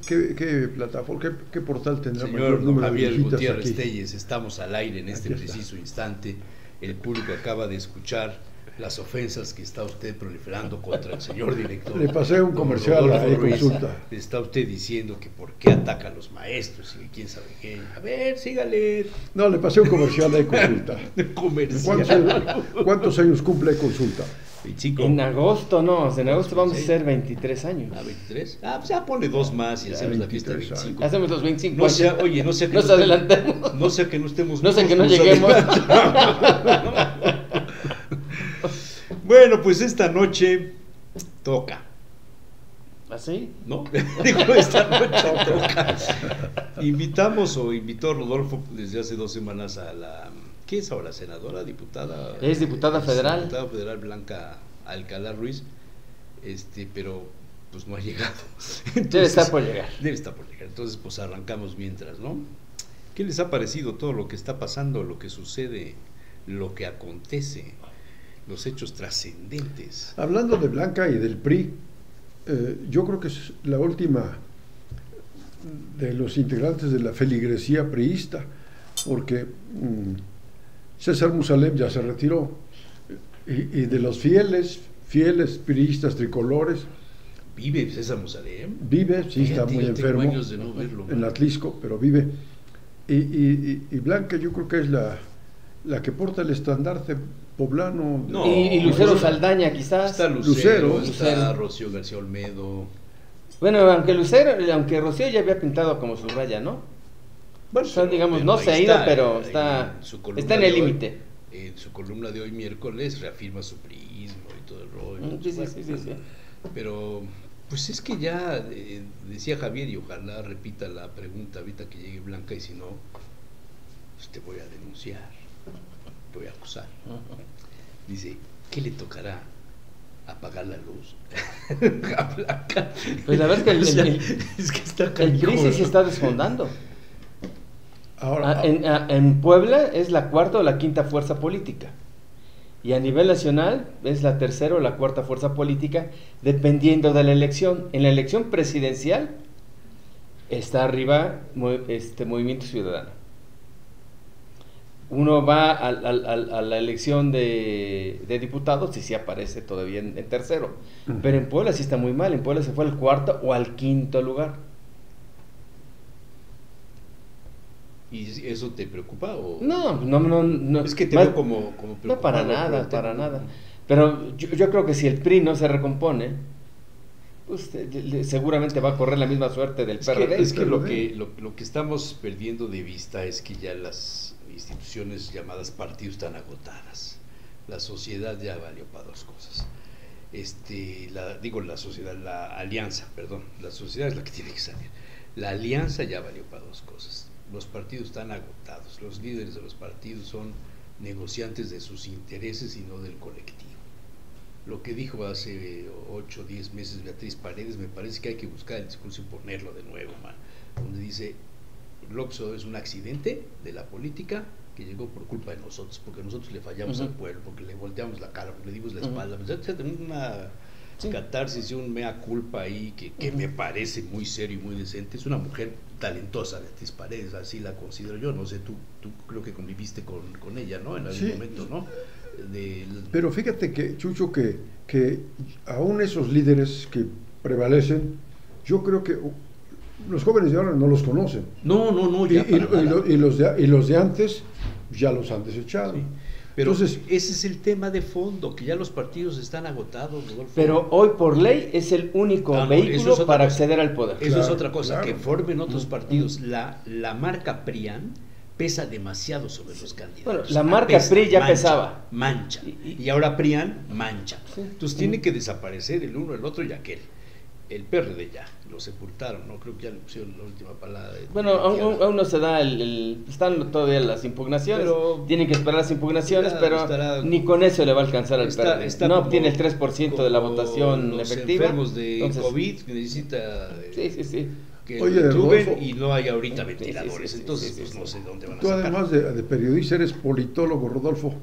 ¿Qué plataforma, qué portal tendrá Señor mayor número Javier de visitas Gutiérrez aquí? Telles, estamos al aire en este preciso instante. El público acaba de escuchar las ofensas que está usted proliferando contra el señor director. Le pasé un comercial a Consulta. Está usted diciendo que por qué ataca a los maestros y que quién sabe qué. A ver, sígale. No, le pasé un comercial a Consulta. ¿Cuántos años cumple Consulta? 25. En agosto, no, en agosto vamos a hacer 23 años. ¿Ah, 23? Ah, pues ya ponle 2 más y hacemos la fiesta de 25. Hacemos los 25 no sea, oye, no sea que nos adelantemos. No sea que no estemos. No sea que no lleguemos. Bueno, pues esta noche toca. ¿Así? ¿No? Digo, esta noche toca. Invitó Rodolfo desde hace 2 semanas a la... ¿Qué es ahora? ¿Senadora? ¿Diputada? Es diputada federal. Diputada federal Blanca Alcalá Ruiz, pero pues no ha llegado. Entonces, debe estar por llegar. Debe estar por llegar. Entonces pues arrancamos mientras, ¿no? ¿Qué les ha parecido todo lo que está pasando, lo que sucede, lo que acontece, los hechos trascendentes? Hablando de Blanca y del PRI, yo creo que es la última de los integrantes de la feligresía priista, porque César Musalem ya se retiró, y de los fieles priistas tricolores. ¿Vive César Musalem? Vive, sí, está muy enfermo, años de no verlo, en Atlisco, pero vive. Y Blanca yo creo que es la que porta el estandarte poblano. No, y Lucero Saldaña quizás. Está Lucero, está Rocío García Olmedo. Bueno, aunque Rocío ya había pintado como su raya, ¿no? Bueno, digamos, no se ha ido, pero está en el límite. En su columna de hoy miércoles reafirma su priismo y todo el rollo. Sí. Pero, pues es que ya decía Javier, y ojalá repita la pregunta ahorita que llegue Blanca, y si no, pues te voy a denunciar, te voy a acusar. Dice, ¿qué le tocará? ¿Apagar la luz? A Blanca. Pues la verdad es que es que está el PRI sí se está desfondando. Ahora, en Puebla es la cuarta o la quinta fuerza política, y a nivel nacional es la tercera o la cuarta fuerza política, dependiendo de la elección. En la elección presidencial está arriba Movimiento Ciudadano. Uno va a la elección de diputados y sí aparece todavía en tercero, pero en Puebla sí está muy mal. En Puebla se fue al cuarto o al quinto lugar. ¿Y eso te preocupa? ¿O? No. Es que te veo como preocupado. No, para nada. Pero yo creo que si el PRI no se recompone, pues seguramente va a correr la misma suerte del PRD. Es que lo que estamos perdiendo de vista es que ya las instituciones llamadas partidos están agotadas. La sociedad ya valió para 2 cosas. La alianza, perdón. La sociedad es la que tiene que salir. La alianza ya valió para 2 cosas. Los partidos están agotados, los líderes de los partidos son negociantes de sus intereses y no del colectivo. Lo que dijo hace 8 o 10 meses Beatriz Paredes, me parece que hay que buscar el discurso y ponerlo de nuevo, donde dice, López Obrador es un accidente de la política que llegó por culpa de nosotros, porque nosotros le fallamos al pueblo, porque le volteamos la cara, porque le dimos la espalda, una catarsis y un mea culpa ahí que me parece muy serio y muy decente. Es una mujer talentosa, Beatriz Paredes, así la considero yo. No sé, tú creo que conviviste con ella, ¿no? En algún momento, ¿no? Pero fíjate que, Chucho, que aún esos líderes que prevalecen, yo creo que los jóvenes de ahora no los conocen. No, ya y los de antes ya los han desechado. Sí. Pero entonces, ese es el tema de fondo, que ya los partidos están agotados, Rodolfo. Pero hoy por ley es el único vehículo para acceder al poder. Eso es otra cosa, que formen otros partidos. La marca PRIAN pesa demasiado sobre los candidatos. Bueno, la marca PRI ya pesaba. Mancha. Y ahora PRIAN mancha. Sí. Entonces tiene que desaparecer el uno, el otro y aquel. El PRD ya lo sepultaron, no creo que ya le pusieron la última palabra. Bueno, aún no se da están todavía las impugnaciones, tienen que esperar las impugnaciones, pero ni con eso le va a alcanzar al PRD. No obtiene el 3% de la votación los efectiva. Enfermos de COVID que necesita que Rodolfo, y no hay ahorita ventiladores, entonces no sé dónde van a sacar. Tú además de periodista eres politólogo, Rodolfo.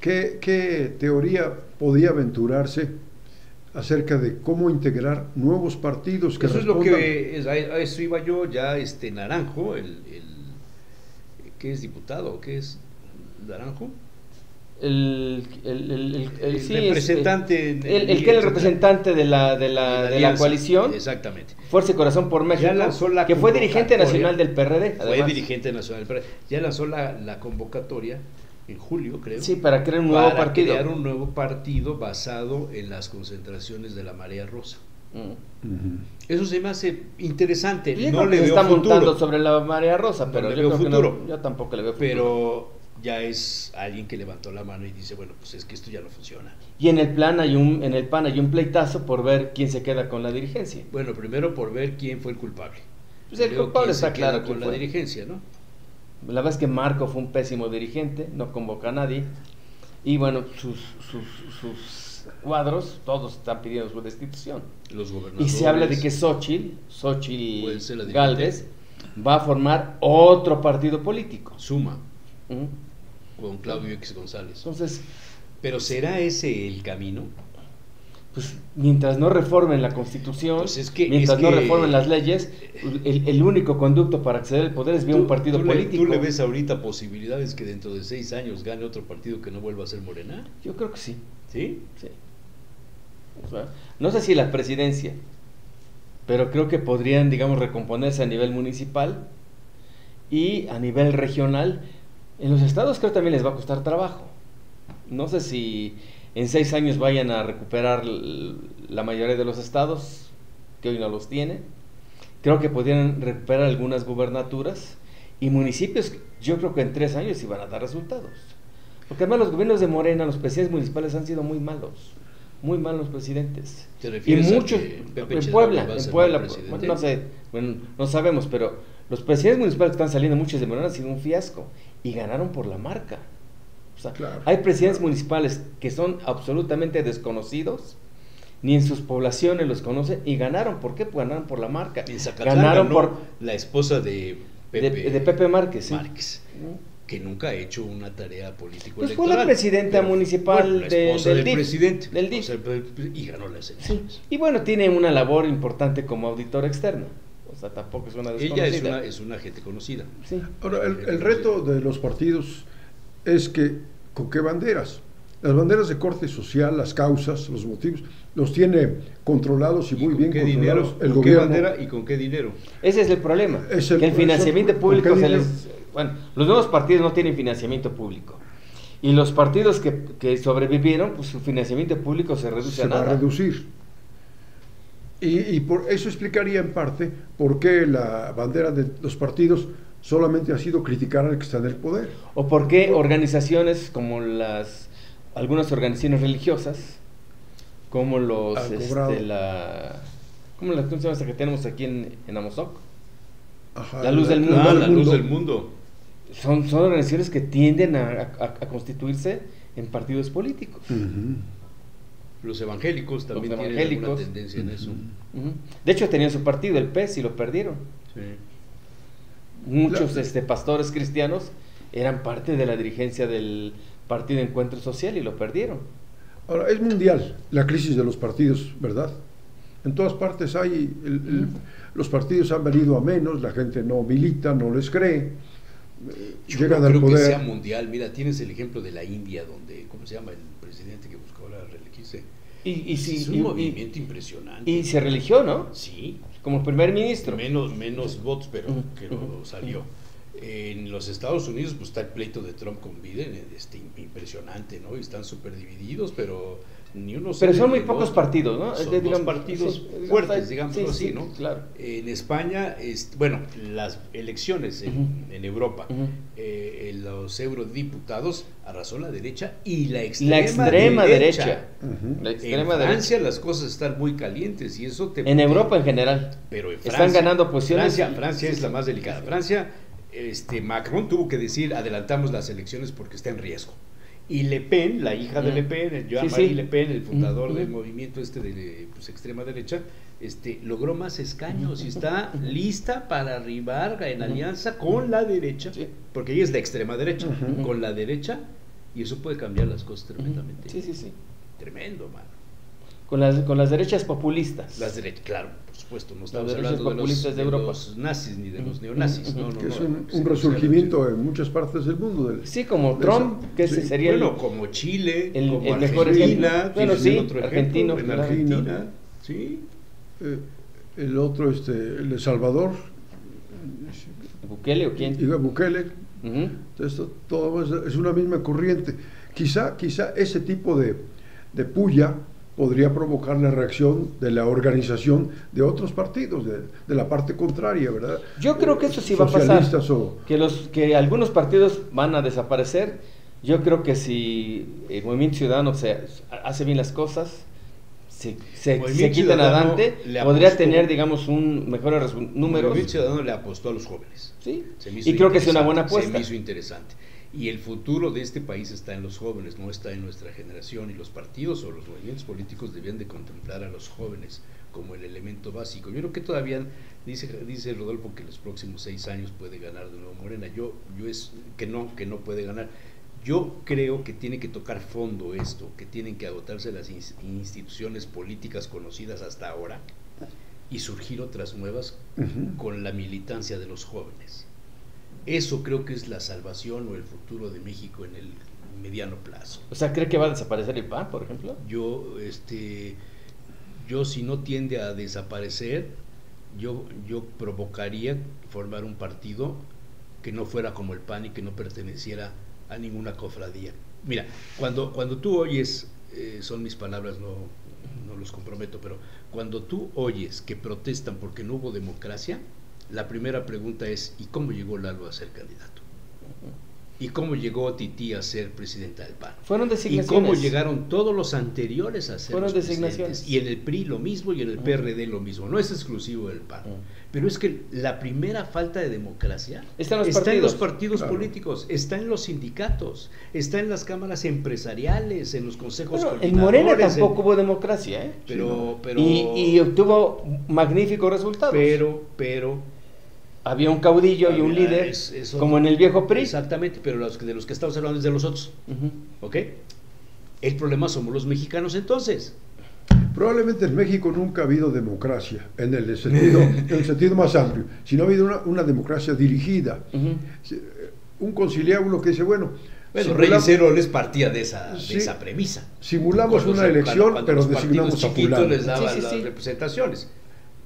¿Qué teoría podía aventurarse acerca de cómo integrar nuevos partidos que Eso es lo respondan. que a eso iba yo. Ya Naranjo, ¿qué es diputado? ¿Qué es Naranjo? El sí, representante, el que era el representante de la coalición, exactamente. Fuerza y Corazón por México, que fue dirigente nacional del PRD. Fue dirigente nacional del PRD. Ya lanzó la convocatoria en julio, creo. Sí, para crear un nuevo partido. Para crear un nuevo partido basado en las concentraciones de la Marea Rosa. Eso se me hace interesante. No le veo está futuro. Montando sobre la Marea Rosa, pero yo creo futuro. Que no, yo tampoco le veo futuro. Pero ya es alguien que levantó la mano y dice, bueno, pues es que esto ya no funciona. Y en el PAN hay un pleitazo por ver quién se queda con la dirigencia. Bueno, primero por ver quién fue el culpable. Pues el culpable está claro con la dirigencia, ¿no? La verdad es que Marco fue un pésimo dirigente, no convoca a nadie. Y bueno, sus cuadros, todos están pidiendo su destitución. Los gobernadores. Y se habla de que Xochitl Gálvez va a formar otro partido político. Suma. Con Claudio X González. Entonces, ¿pero será ese el camino? Pues mientras no reformen la Constitución, pues mientras no reformen las leyes, el único conducto para acceder al poder es vía un partido político. ¿Tú le ves ahorita posibilidades que dentro de 6 años gane otro partido que no vuelva a ser Morena? Yo creo que sí. ¿Sí? Sí. O sea, no sé si la presidencia, pero creo que podrían, digamos, recomponerse a nivel municipal y a nivel regional. En los estados creo que también les va a costar trabajo. No sé si en 6 años vayan a recuperar la mayoría de los estados, que hoy no los tienen. Creo que podrían recuperar algunas gubernaturas y municipios. Yo creo que en 3 años sí van a dar resultados. Porque además los gobiernos de Morena, los presidentes municipales han sido muy malos los presidentes. ¿Te refieres y muchos en Puebla, bueno, no sé, bueno, no sabemos, pero los presidentes municipales que están saliendo, muchos de Morena, han sido un fiasco y ganaron por la marca. O sea, claro, hay presidentes municipales que son absolutamente desconocidos, ni en sus poblaciones los conocen y ganaron. ¿Por qué? Pues ganaron por la marca. En Zacatlán ganaron por la esposa de Pepe Márquez, ¿sí? Que nunca ha hecho una tarea político-electoral. Pues fue la presidenta municipal del presidente. Del DIF. Y ganó las elecciones. Sí. Y bueno, tiene una labor importante como auditor externo. O sea, tampoco es una desconocida. Ella es una gente conocida. Sí. Ahora, el reto de los partidos es que, ¿con qué banderas? Las banderas de corte social, las causas, los motivos, los tiene controlados y muy bien controlados el gobierno. ¿Con qué bandera y con qué dinero? Ese es el problema. Que el financiamiento público se les... Bueno, los nuevos partidos no tienen financiamiento público. Y los partidos que sobrevivieron, pues su financiamiento público se reduce a nada. Se va a reducir. Y por eso explicaría en parte por qué la bandera de los partidos solamente ha sido criticar al que está en el poder. O por qué organizaciones como algunas organizaciones religiosas, como ¿cómo se llama esta que tenemos aquí en Amozoc? Ajá, la Luz del Mundo. La Luz del Mundo. Son organizaciones que tienden a constituirse en partidos políticos. Los evangélicos también tienen una tendencia en eso. De hecho, tenían su partido, el PES, y lo perdieron. Sí. Muchos pastores cristianos eran parte de la dirigencia del Partido Encuentro Social y lo perdieron. Ahora, es mundial la crisis de los partidos, ¿verdad? En todas partes hay, los partidos han venido a menos, la gente no milita, no les cree, llegan al poder. Yo creo que sea mundial. Mira, tienes el ejemplo de la India, donde, ¿cómo se llama? El presidente que buscó ahora reelegirse. Es un movimiento impresionante. Y se religió, ¿no? Sí. Como primer ministro. Menos votos, pero que lo salió. En los Estados Unidos pues está el pleito de Trump con Biden, impresionante, ¿no? Y están súper divididos, pero ni uno... Pero son muy pocos partidos, ¿no? Son dos partidos fuertes, digamos así, ¿no? Claro. En España, bueno, las elecciones en Europa, los eurodiputados arrasó la derecha y la extrema derecha. La extrema derecha. En Francia las cosas están muy calientes y eso te... En Europa en general. Pero en Francia, están ganando posiciones. Francia es la más delicada. Francia... Macron tuvo que decir adelantamos las elecciones porque está en riesgo, y Le Pen, la hija de Le Pen, Jean-Marie Le Pen, el fundador del movimiento de extrema derecha, logró más escaños y está lista para arribar en alianza con la derecha, porque ella es la extrema derecha, con la derecha, y eso puede cambiar las cosas tremendamente. Sí. Tremendo, mano. con las derechas populistas. Las derechas, claro, por supuesto, no estamos derechas hablando populistas de Europa. los nazis ni de los neonazis. No, que es un resurgimiento en muchas partes del mundo. Sí, como Trump, que ese sería bueno, como Chile, como el mejor ejemplo. Bueno, sí, otro argentino. ejemplo, en Argentina, sí. El otro, El Salvador. ¿Bukele o quién? Bukele. Entonces, todo es una misma corriente. Quizá ese tipo de puya podría provocar la reacción de la organización de otros partidos, de la parte contraria, ¿verdad? Yo creo que eso sí va a pasar, que algunos partidos van a desaparecer. Yo creo que si el Movimiento Ciudadano hace bien las cosas, se quitan adelante, podría tener, digamos, un mejores números. El Movimiento Ciudadano le apostó a los jóvenes. Sí, y creo que es una buena apuesta. Se me hizo interesante. Y el futuro de este país está en los jóvenes, no está en nuestra generación, y los partidos o los movimientos políticos debían de contemplar a los jóvenes como el elemento básico. Yo creo que todavía, dice Rodolfo, que en los próximos 6 años puede ganar de nuevo Morena. Yo es que no puede ganar. Yo creo que tiene que tocar fondo esto, que tienen que agotarse las instituciones políticas conocidas hasta ahora y surgir otras nuevas con la militancia de los jóvenes. Eso creo que es la salvación o el futuro de México en el mediano plazo. O sea, ¿cree que va a desaparecer el PAN, por ejemplo? Yo si no tiende a desaparecer, yo provocaría formar un partido que no fuera como el PAN y que no perteneciera a ninguna cofradía. Mira, cuando tú oyes, son mis palabras, no los comprometo, pero cuando tú oyes que protestan porque no hubo democracia, la primera pregunta es, ¿y cómo llegó Lalo a ser candidato? ¿Y cómo llegó Tití a ser presidenta del PAN? Fueron designaciones. ¿Y cómo llegaron todos los anteriores a ser Fueron los designaciones. Y en el PRI lo mismo y en el PRD lo mismo. No es exclusivo del PAN. Pero es que la primera falta de democracia está en los partidos políticos, está en los sindicatos, está en las cámaras empresariales, en los consejos coordinadores. En Morena tampoco hubo democracia, ¿eh? Y obtuvo magníficos resultados. Pero había un caudillo y un líder, como en el viejo PRI. Exactamente, pero de los que estamos hablando es de los otros. ¿Ok? El problema somos los mexicanos entonces. Probablemente en México nunca ha habido democracia, en el sentido más amplio, sino ha habido una democracia dirigida. Un conciliábulo que dice, bueno, Reyes Heroles partía de esa premisa. Simulamos una elección, pero designamos a fulano. Les daban las representaciones.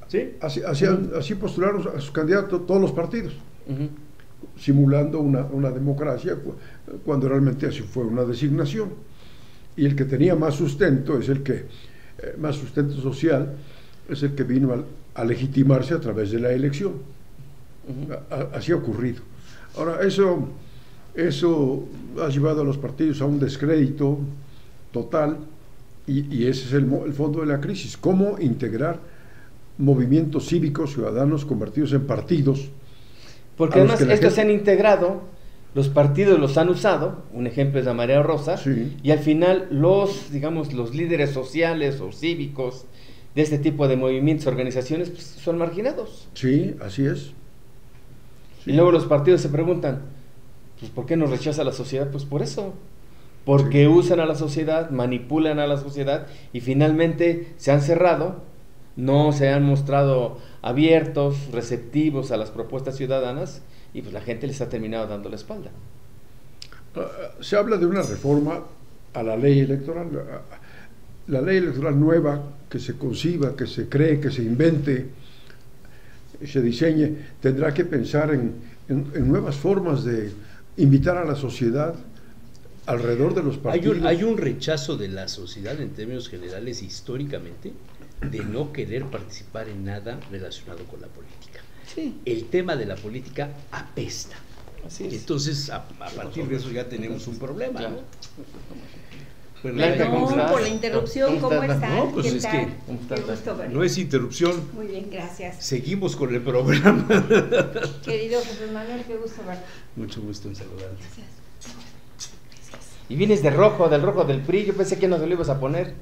¿Sí? Así postularon a sus candidatos todos los partidos, simulando una democracia, cuando realmente así fue una designación. Y el que tenía más sustento más sustento social, es el que vino a legitimarse a través de la elección. Así ha ocurrido. Ahora, eso ha llevado a los partidos a un descrédito total, y ese es el fondo de la crisis. ¿Cómo integrar movimientos cívicos, ciudadanos convertidos en partidos? Porque además estos se han integrado, los partidos los han usado, un ejemplo es la Marea Rosa, y al final los líderes sociales o cívicos de este tipo de movimientos, organizaciones, pues, son marginados. Sí, así es. Y luego los partidos se preguntan, pues, ¿por qué nos rechaza la sociedad? Pues por eso, porque usan a la sociedad, manipulan a la sociedad y finalmente se han cerrado, no se han mostrado abiertos, receptivos a las propuestas ciudadanas, y pues la gente les ha terminado dando la espalda. Se habla de una reforma a la ley electoral. La ley electoral nueva, que se conciba, que se cree, que se invente, se diseñe, tendrá que pensar en nuevas formas de invitar a la sociedad alrededor de los partidos. Hay un rechazo de la sociedad en términos generales históricamente de no querer participar en nada relacionado con la política. Sí. El tema de la política apesta. Así es. Entonces, a partir de eso ya tenemos un problema, ¿no? Pues por la interrupción, ¿cómo están? No, pues es que no es interrupción. Muy bien, gracias. Seguimos con el programa. Querido Jesús Manuel, qué gusto verte. Mucho gusto en saludarte. Gracias. Y vienes del rojo del PRI, yo pensé que nos lo ibas a poner.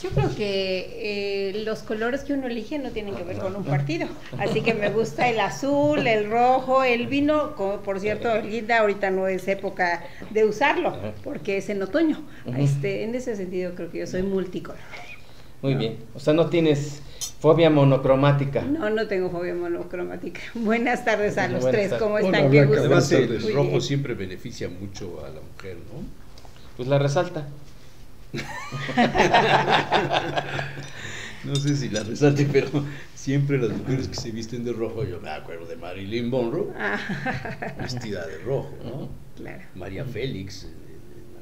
Yo creo que los colores que uno elige no tienen que ver con un partido, así que me gusta el azul, el rojo, el vino, como por cierto, Linda, ahorita no es época de usarlo, porque es en otoño. En ese sentido creo que yo soy multicolor. Muy bien. O sea, no tienes fobia monocromática. No, no tengo fobia monocromática. Buenas tardes a los Buenas tres. tardes. ¿Cómo Hola, están? Qué Blanca. gusto. Además, Buenas el tardes. Muy rojo bien. siempre beneficia mucho a la mujer, ¿no? Pues la resalta. No sé si la resalte, pero siempre las mujeres que se visten de rojo, yo me acuerdo de Marilyn Monroe, vestida de rojo, ¿no? Claro. María Félix, en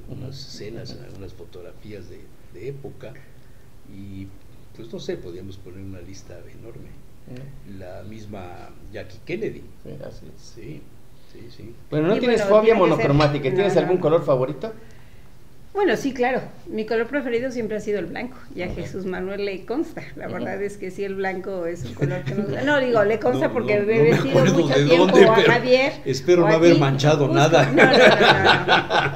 algunas escenas, en algunas fotografías de época, y pues no sé, podríamos poner una lista enorme. La misma Jackie Kennedy. Sí, así es. Sí, sí, sí. Bueno, no Y tienes bueno, fobia tiene que ser- monocromática. ¿Tienes no, algún no. color favorito? Bueno, sí, claro. Mi color preferido siempre ha sido el blanco. Y a Jesús Manuel le consta. La verdad es que sí, el blanco es un color que nos... No, digo, le consta No, porque no, me he no me vestido acuerdo mucho de tiempo dónde, a pero Javier. espero o no a haber ti. manchado Busco- nada.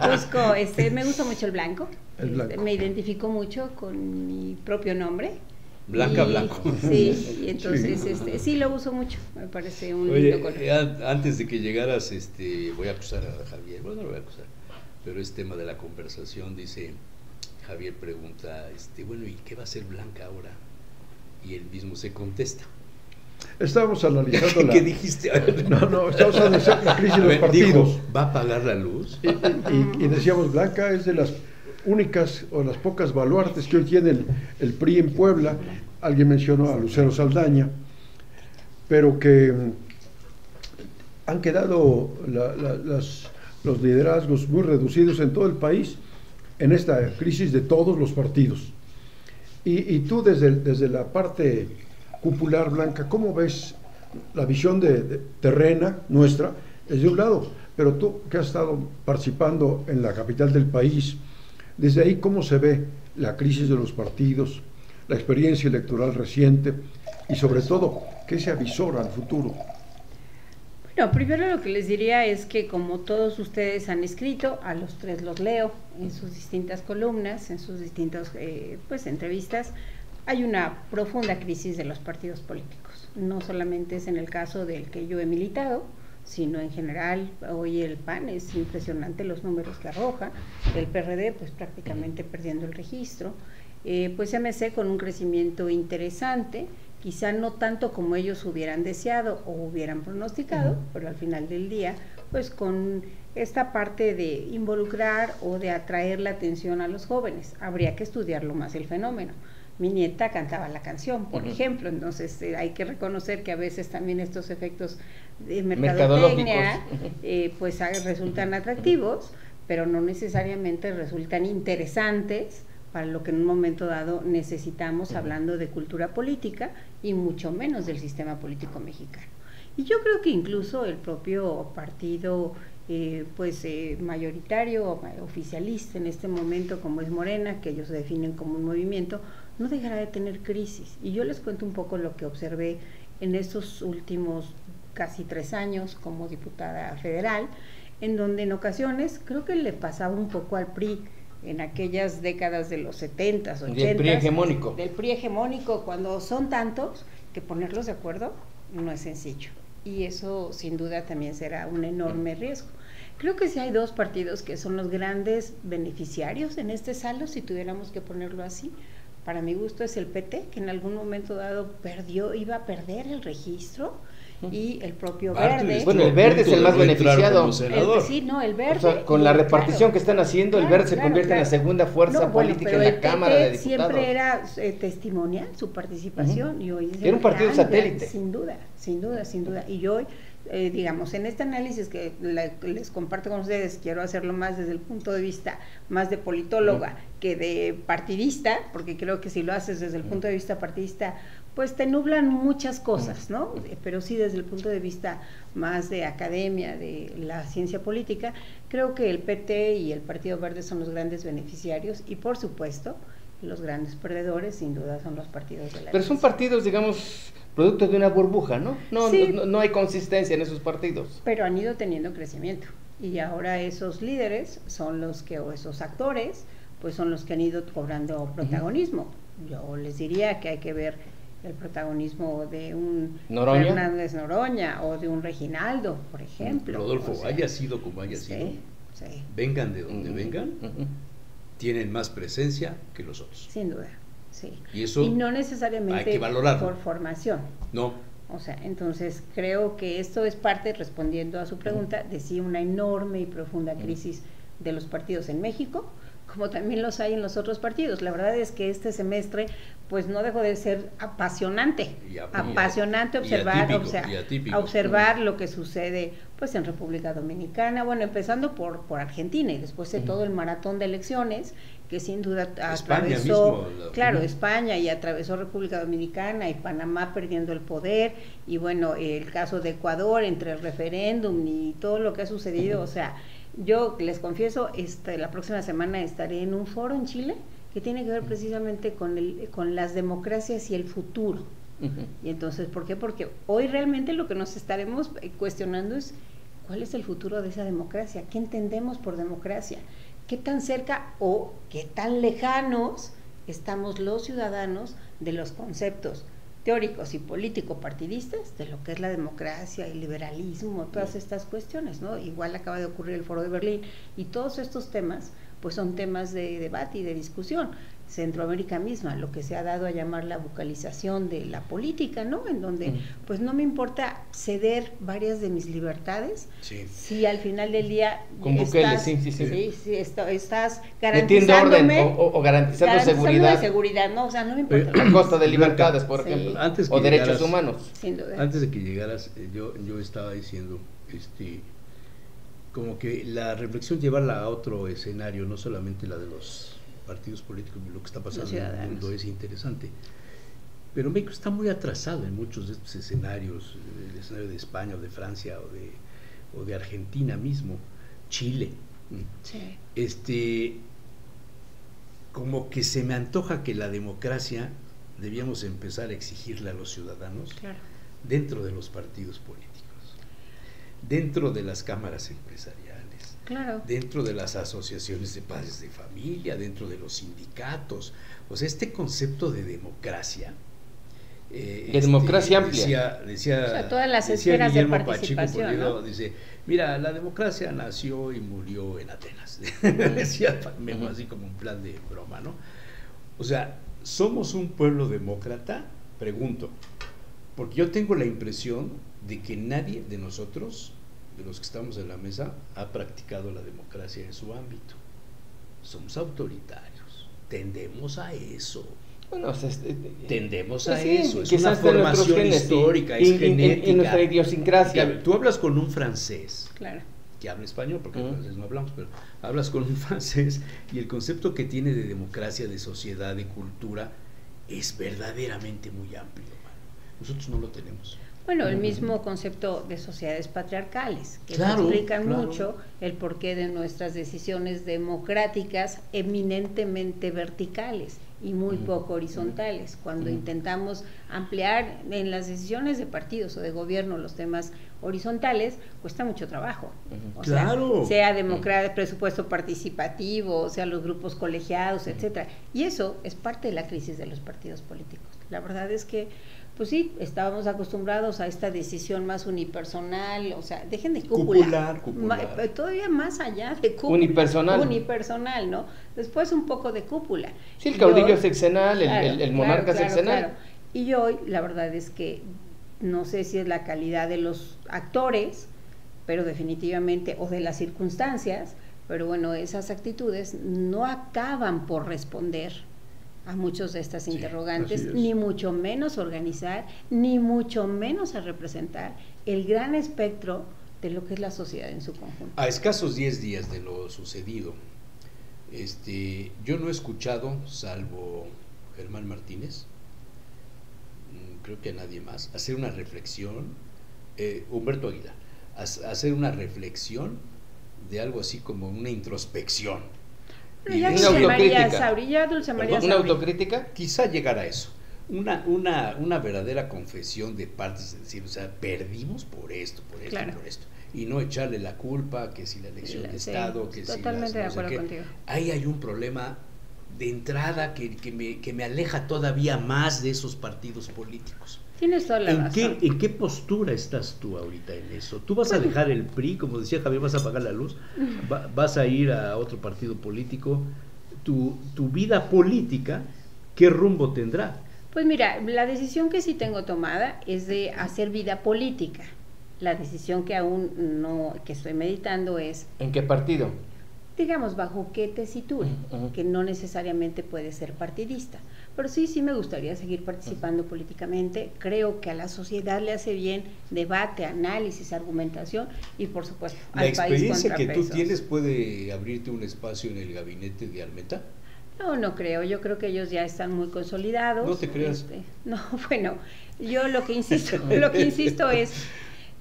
No. Busco, me gusta mucho el blanco. El blanco. Me identifico mucho con mi propio nombre. Blanca, Y- blanco. Sí, y entonces Sí. sí lo uso mucho. Me parece un Oye, lindo color. antes de que llegaras, voy a acusar a Javier, bueno, no lo voy a acusar, pero es tema de la conversación, dice, Javier pregunta, bueno, ¿y qué va a hacer Blanca ahora? Y él mismo se contesta. Estábamos analizando la... ¿Qué dijiste? No, estamos analizando la crisis de A los ver, partidos. dijo, ¿va a apagar la luz? Y decíamos, Blanca es de las únicas o las pocas baluartes que hoy tiene el PRI en Puebla. Alguien mencionó a Lucero Saldaña, pero que han quedado los liderazgos muy reducidos en todo el país en esta crisis de todos los partidos. Y tú desde la parte cupular, Blanca, ¿cómo ves la visión de terrena nuestra desde un lado? Pero tú que has estado participando en la capital del país, desde ahí, ¿cómo se ve la crisis de los partidos, la experiencia electoral reciente y sobre todo, qué se avisora al futuro? Bueno, primero lo que les diría es que como todos ustedes han escrito, a los tres los leo en sus distintas columnas, en sus distintas entrevistas, hay una profunda crisis de los partidos políticos. No solamente es en el caso del que yo he militado, sino en general. Hoy el PAN es impresionante los números que arroja, el PRD pues prácticamente perdiendo el registro, pues MC con un crecimiento interesante, quizá no tanto como ellos hubieran deseado o hubieran pronosticado, pero al final del día, pues con esta parte de involucrar o de atraer la atención a los jóvenes. Habría que estudiarlo más el fenómeno. Mi nieta cantaba la canción, por ejemplo, entonces hay que reconocer que a veces también estos efectos de mercadotecnia resultan atractivos, pero no necesariamente resultan interesantes para lo que en un momento dado necesitamos, hablando de cultura política y mucho menos del sistema político mexicano. Y yo creo que incluso el propio partido mayoritario, oficialista en este momento, como es Morena, que ellos se definen como un movimiento, no dejará de tener crisis. Y yo les cuento un poco lo que observé en estos últimos casi 3 años como diputada federal, en donde en ocasiones creo que le pasaba un poco al PRI, en aquellas décadas de los 70s, 80s. Del PRI hegemónico. Del PRI hegemónico, cuando son tantos que ponerlos de acuerdo no es sencillo. Y eso sin duda también será un enorme riesgo. Creo que sí hay 2 partidos que son los grandes beneficiarios en este saldo, si tuviéramos que ponerlo así. Para mi gusto es el PT, que en algún momento dado iba a perder el registro, y el propio Verde. Bueno, el Verde es el más beneficiado. El Verde. O sea, con la repartición que están haciendo, el Verde se convierte en la segunda fuerza política en la Cámara de Diputados. Siempre era testimonial su participación, y hoy es era un partido satélite. Sin duda. Y yo, digamos, en este análisis que les comparto con ustedes, quiero hacerlo más desde el punto de vista más de politóloga que de partidista, porque creo que si lo haces desde el punto de vista partidista, pues te nublan muchas cosas, ¿no? Pero sí desde el punto de vista más de academia, de la ciencia política, creo que el PT y el Partido Verde son los grandes beneficiarios, y por supuesto los grandes perdedores sin duda son los partidos de la Pero son partidos, digamos, producto de una burbuja, ¿no? No hay consistencia en esos partidos. Pero han ido teniendo crecimiento, y ahora esos líderes son los que, o esos actores, pues son los que han ido cobrando protagonismo. Yo les diría que hay que ver el protagonismo de un Fernández Noroña o de un Reginaldo, por ejemplo. Rodolfo, haya sido como haya sido, vengan de donde vengan, tienen más presencia que los otros. Sin duda. Sí. Y eso no necesariamente hay que valorarlo. por formación. No. O sea, entonces creo que esto es parte, respondiendo a su pregunta, de sí una enorme y profunda crisis de los partidos en México, como también los hay en los otros partidos. La verdad es que este semestre pues no dejó de ser apasionante, apasionante observar lo que sucede pues en República Dominicana, bueno, empezando por Argentina y después de todo el maratón de elecciones que sin duda atravesó, España, y atravesó República Dominicana y Panamá perdiendo el poder, y bueno, el caso de Ecuador entre el referéndum y todo lo que ha sucedido. O sea, yo les confieso, la próxima semana estaré en un foro en Chile que tiene que ver precisamente con las democracias y el futuro. Y entonces, ¿por qué? Porque hoy realmente lo que nos estaremos cuestionando es ¿cuál es el futuro de esa democracia? ¿Qué entendemos por democracia? ¿Qué tan cerca o qué tan lejanos estamos los ciudadanos de los conceptos teóricos y político-partidistas de lo que es la democracia, el liberalismo, todas estas cuestiones, ¿no? Igual acaba de ocurrir el Foro de Berlín, y todos estos temas pues son temas de debate y de discusión. Centroamérica misma, lo que se ha dado a llamar la bucalización de la política, ¿no? En donde pues no me importa ceder varias de mis libertades, si al final del día con Bukele, estás garantizándome orden o garantizando seguridad, ¿no? O sea, no me importa. A costa de libertades, por ejemplo, o derechos humanos. Sin duda. Antes de que llegaras, yo estaba diciendo, como que la reflexión llevarla a otro escenario, no solamente la de los partidos políticos, lo que está pasando en el mundo es interesante, pero México está muy atrasado en muchos de estos escenarios, el escenario de España o de Francia o de Argentina mismo, Chile. Como que se me antoja que la democracia debíamos empezar a exigirle a los ciudadanos dentro de los partidos políticos, dentro de las cámaras empresariales, dentro de las asociaciones de padres de familia, dentro de los sindicatos. O sea, este concepto de democracia, democracia amplia, decía todas las esferas de participación, Pacheco, ¿no? Dice, mira, la democracia nació y murió en Atenas. Decía Memo, así como un plan de broma, ¿no? O sea, ¿somos un pueblo demócrata? Pregunto, porque yo tengo la impresión de que nadie de nosotros, de los que estamos en la mesa, ha practicado la democracia en su ámbito. Somos autoritarios, tendemos a eso. Bueno, tendemos a eso, es una formación histórica, es genética. En nuestra idiosincrasia. Tú hablas con un francés, que habla español, porque en francés no hablamos, pero hablas con un francés y el concepto que tiene de democracia, de sociedad, de cultura, es verdaderamente muy amplio. Nosotros no lo tenemos. Bueno, el mismo concepto de sociedades patriarcales, que explican mucho el porqué de nuestras decisiones democráticas eminentemente verticales y muy poco horizontales. Cuando intentamos ampliar en las decisiones de partidos o de gobierno los temas horizontales, cuesta mucho trabajo. O sea democracia, presupuesto participativo, sea los grupos colegiados, etcétera. Y eso es parte de la crisis de los partidos políticos. La verdad es que pues sí, estábamos acostumbrados a esta decisión más unipersonal, o sea, dejen de cúpula. Todavía más allá de cúpula. Unipersonal, ¿no? Después un poco de cúpula. Sí, el caudillo sexenal, el monarca sexenal. Y hoy, la verdad es que no sé si es la calidad de los actores, pero definitivamente, o de las circunstancias, pero bueno, esas actitudes no acaban por responder a muchos de estas interrogantes, ni mucho menos organizar, ni mucho menos a representar el gran espectro de lo que es la sociedad en su conjunto. A escasos 10 días de lo sucedido, yo no he escuchado, salvo Germán Martínez, creo que a nadie más, hacer una reflexión, Humberto Aguilar, hacer una reflexión de algo así como una introspección. Una autocrítica. ¿Una autocrítica? Quizá llegar a eso. Una verdadera confesión de partes, es decir, o sea, perdimos por esto, por esto. Y no echarle la culpa, que si la elección de Estado, que si totalmente de acuerdo contigo. Ahí hay un problema de entrada que me aleja todavía más de esos partidos políticos. Tienes toda la razón. ¿En qué postura estás tú ahorita en eso? ¿Tú vas a dejar el PRI, como decía Javier, vas a apagar la luz? ¿Vas a ir a otro partido político? Tu vida política, ¿qué rumbo tendrá? Pues mira, la decisión que sí tengo tomada es de hacer vida política. La decisión que aún no, que estoy meditando es, ¿En qué partido? digamos, bajo qué tesitura, que no necesariamente puede ser partidista. Pero sí me gustaría seguir participando políticamente. Creo que a la sociedad le hace bien debate, análisis, argumentación y, por supuesto, ¿La al país experiencia que tú contrapesos. tienes puede abrirte un espacio en el gabinete de Almeta? No creo. Yo creo que ellos ya están muy consolidados. No te creas. No, bueno, yo lo que insisto es,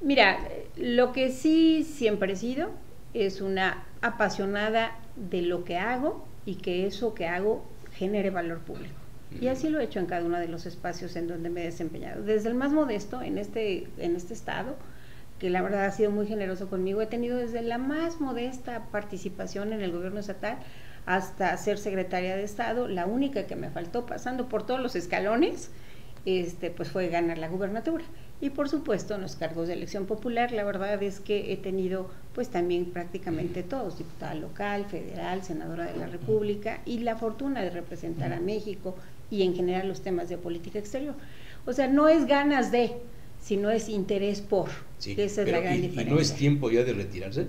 mira, lo que sí siempre he sido es una apasionada de lo que hago y que eso que hago genere valor público. Y así lo he hecho en cada uno de los espacios en donde me he desempeñado. Desde el más modesto en este estado, que la verdad ha sido muy generoso conmigo, he tenido desde la más modesta participación en el gobierno estatal hasta ser secretaria de Estado. La única que me faltó, pasando por todos los escalones, pues fue ganar la gubernatura. Y por supuesto en los cargos de elección popular, la verdad es que he tenido pues también prácticamente todos, diputada local, federal, senadora de la República, y la fortuna de representar a México y en general los temas de política exterior. O sea, no es ganas de, sino es interés por. Sí, esa es la gran ¿y diferencia. no es tiempo ya de retirarse?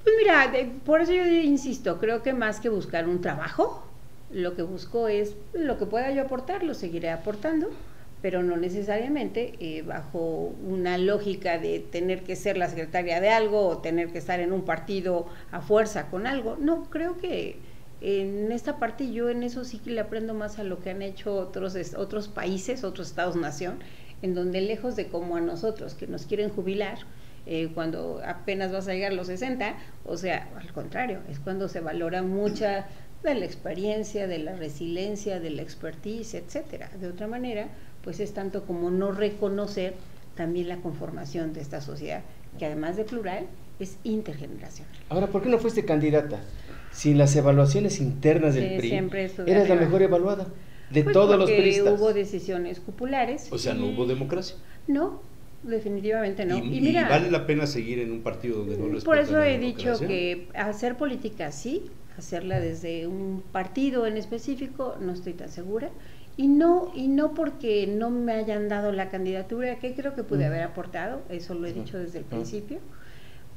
Pues mira, por eso yo insisto, creo que más que buscar un trabajo, lo que busco es lo que pueda yo aportar, lo seguiré aportando, pero no necesariamente bajo una lógica de tener que ser la secretaria de algo o tener que estar en un partido a fuerza con algo. No, creo que en esta parte yo en eso sí que le aprendo más a lo que han hecho otros países, otros estados-nación, en donde lejos de como a nosotros que nos quieren jubilar cuando apenas vas a llegar a los 60, o sea, al contrario, es cuando se valora mucha de la experiencia, de la resiliencia, de la expertise, etcétera. De otra manera, pues es tanto como no reconocer también la conformación de esta sociedad, que además de plural, es intergeneracional. Ahora, ¿por qué no fuiste candidata? Si en las evaluaciones internas del PRI eras la mejor evaluada de pues todos los priistas. Hubo decisiones populares. O sea, ¿no hubo democracia? No, definitivamente no. Y mira, vale la pena seguir en un partido donde no respetan por eso la he dicho democracia. que hacer política sí, hacerla desde un partido en específico, no estoy tan segura. Y no porque no me hayan dado la candidatura, que creo que pude haber aportado, eso lo he dicho desde el principio.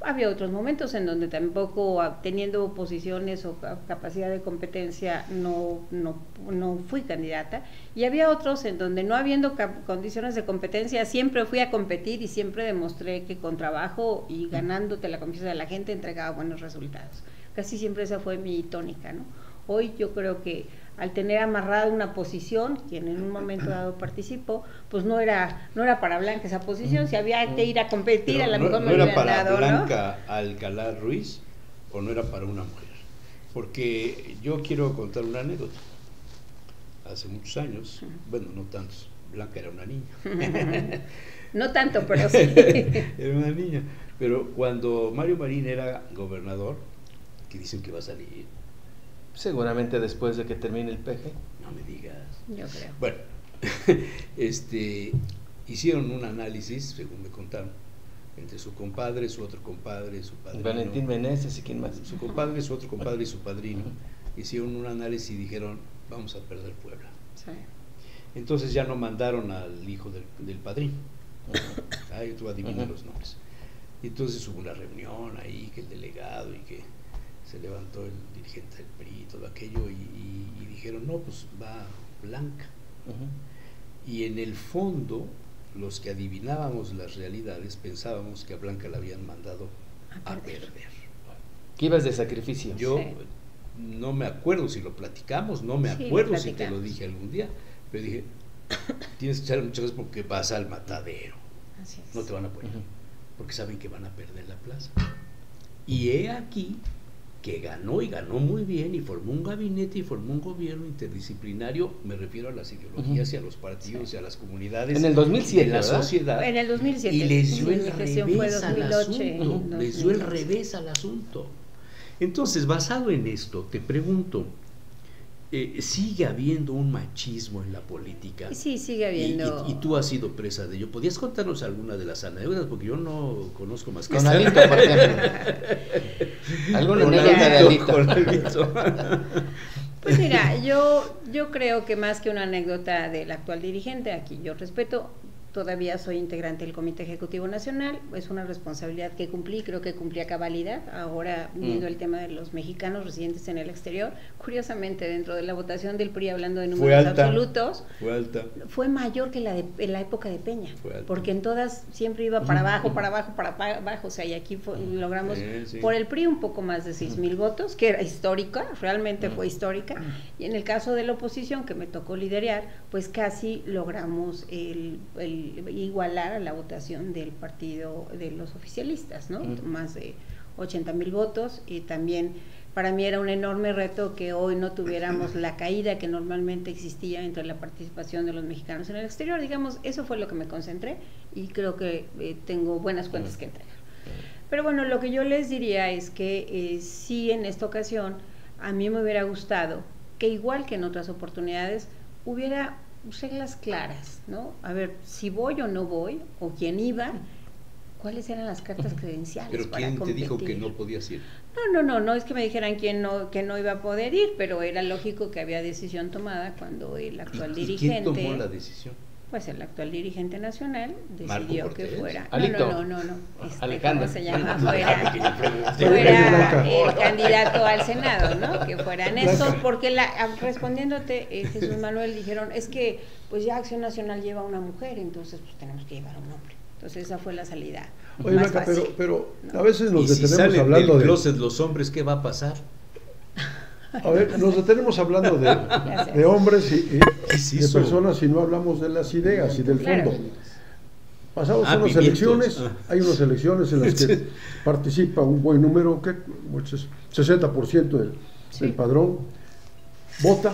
Había otros momentos en donde tampoco, teniendo posiciones o capacidad de competencia, no fui candidata, y había otros en donde no habiendo condiciones de competencia, siempre fui a competir y siempre demostré que con trabajo y ganándote la confianza de la gente entregaba buenos resultados. Casi siempre esa fue mi tónica, ¿no? Hoy yo creo que al tener amarrada una posición, quien en un momento dado participó, pues no era para Blanca esa posición, si había que ir a competir, Pero a lo no, mejor ¿no me era hubieran para dado, Blanca Alcalá Ruiz o no era para una mujer? Porque yo quiero contar una anécdota. Hace muchos años, bueno, no tantos, Blanca era una niña. No tanto, pero sí. Era una niña. Pero cuando Mario Marín era gobernador, que dicen que va a salir, Seguramente después de que termine el PG. no me digas. Yo creo. Bueno, hicieron un análisis, según me contaron, entre su compadre, su otro compadre, su padrino. Valentín Meneses y quién más. Su compadre, su otro compadre y su padrino. Hicieron un análisis y dijeron, vamos a perder Puebla. Sí. Entonces ya no mandaron al hijo del padrino. Ahí tú adivinas los nombres. Y entonces hubo una reunión ahí, que el delegado y que se levantó el dirigente del PRI y todo aquello y dijeron, no, pues va Blanca. Y en el fondo, los que adivinábamos las realidades pensábamos que a Blanca la habían mandado a perder. ¿Qué ibas de sacrificio? Yo Sí. no me acuerdo si lo platicamos, no me Sí, acuerdo lo si te lo platicamos. dije algún día, pero dije, tienes que echar muchas veces porque vas al matadero, Así es. no te van a poner, porque saben que van a perder la plaza. Y he aquí que ganó y ganó muy bien y formó un gabinete y formó un gobierno interdisciplinario, me refiero a las ideologías y a los partidos y a las comunidades En el 2007, de la ¿verdad? sociedad. En el 2007. Y les dio Mi el gestión fue revés al 2008, asunto, les dio el 2011. revés al asunto. Entonces, basado en esto, te pregunto, ¿sigue habiendo un machismo en la política? Sí, sigue habiendo. Y tú has sido presa de ello. ¿Podrías contarnos alguna de las anécdotas? Porque yo no conozco más que Con esta. Alito, por ejemplo. ¿Alguna Con anécdota de Alito, Alito? con Alito. Pues mira, yo creo que más que una anécdota del actual dirigente, aquí yo respeto, todavía soy integrante del Comité Ejecutivo Nacional, es una responsabilidad que cumplí, creo que cumplí a cabalidad, ahora viendo el tema de los mexicanos residentes en el exterior, curiosamente dentro de la votación del PRI, hablando de números absolutos, fue mayor que la de en la época de Peña, porque en todas siempre iba para abajo, para abajo, para abajo, o sea, y aquí logramos por el PRI un poco más de 6,000 votos, que era histórica, realmente fue histórica, y en el caso de la oposición, que me tocó liderar, pues casi logramos igualar a la votación del partido de los oficialistas, ¿no? Más de 80,000 votos, y también para mí era un enorme reto que hoy no tuviéramos la caída que normalmente existía entre la participación de los mexicanos en el exterior. Digamos, eso fue lo que me concentré y creo que tengo buenas cuentas que entregar. Pero bueno, lo que yo les diría es que sí, en esta ocasión a mí me hubiera gustado que, igual que en otras oportunidades, hubiera reglas claras, ¿no? A ver, si voy o no voy, o quién iba, cuáles eran las cartas credenciales. ¿Pero quién te dijo que no podías ir? No es que me dijeran que no iba a poder ir, pero era lógico que había decisión tomada cuando el actual dirigente... ¿Quién tomó la decisión? Pues el actual dirigente nacional decidió que fuera... No. ¿Cómo se llama? Fuera el candidato al Senado, ¿no? Que fueran estos, porque respondiéndote, Jesús Manuel, dijeron, es que pues ya Acción Nacional lleva a una mujer, entonces pues tenemos que llevar a un hombre. Entonces esa fue la salida. Oye, más Blanca, fácil. pero a veces nos ¿Y si detenemos salen hablando del closet los hombres, qué va a pasar? A ver, nos detenemos hablando de hombres y de personas y no hablamos de las ideas y del fondo. Pasamos unas elecciones, hay unas elecciones en las que participa un buen número, que 60% del padrón vota,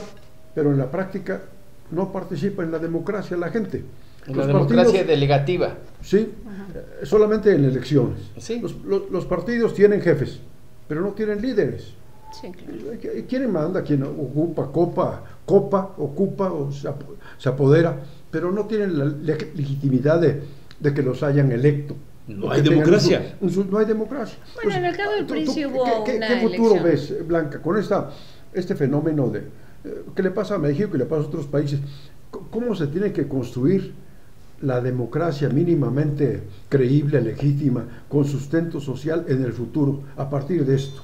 pero en la práctica no participa en la democracia la gente. La democracia delegativa. Sí, solamente en elecciones. Sí. Los partidos tienen jefes, pero no tienen líderes. Sí, claro. ¿Quién manda? ¿Quién ocupa o se apodera? Pero no tienen la legitimidad de que los hayan electo. No hay democracia. No hay democracia. Bueno, en el caso del PRI sí hubo ¿Qué futuro ves, Blanca, con este fenómeno que le pasa a México y le pasa a otros países? ¿Cómo se tiene que construir la democracia mínimamente creíble, legítima, con sustento social en el futuro, a partir de esto?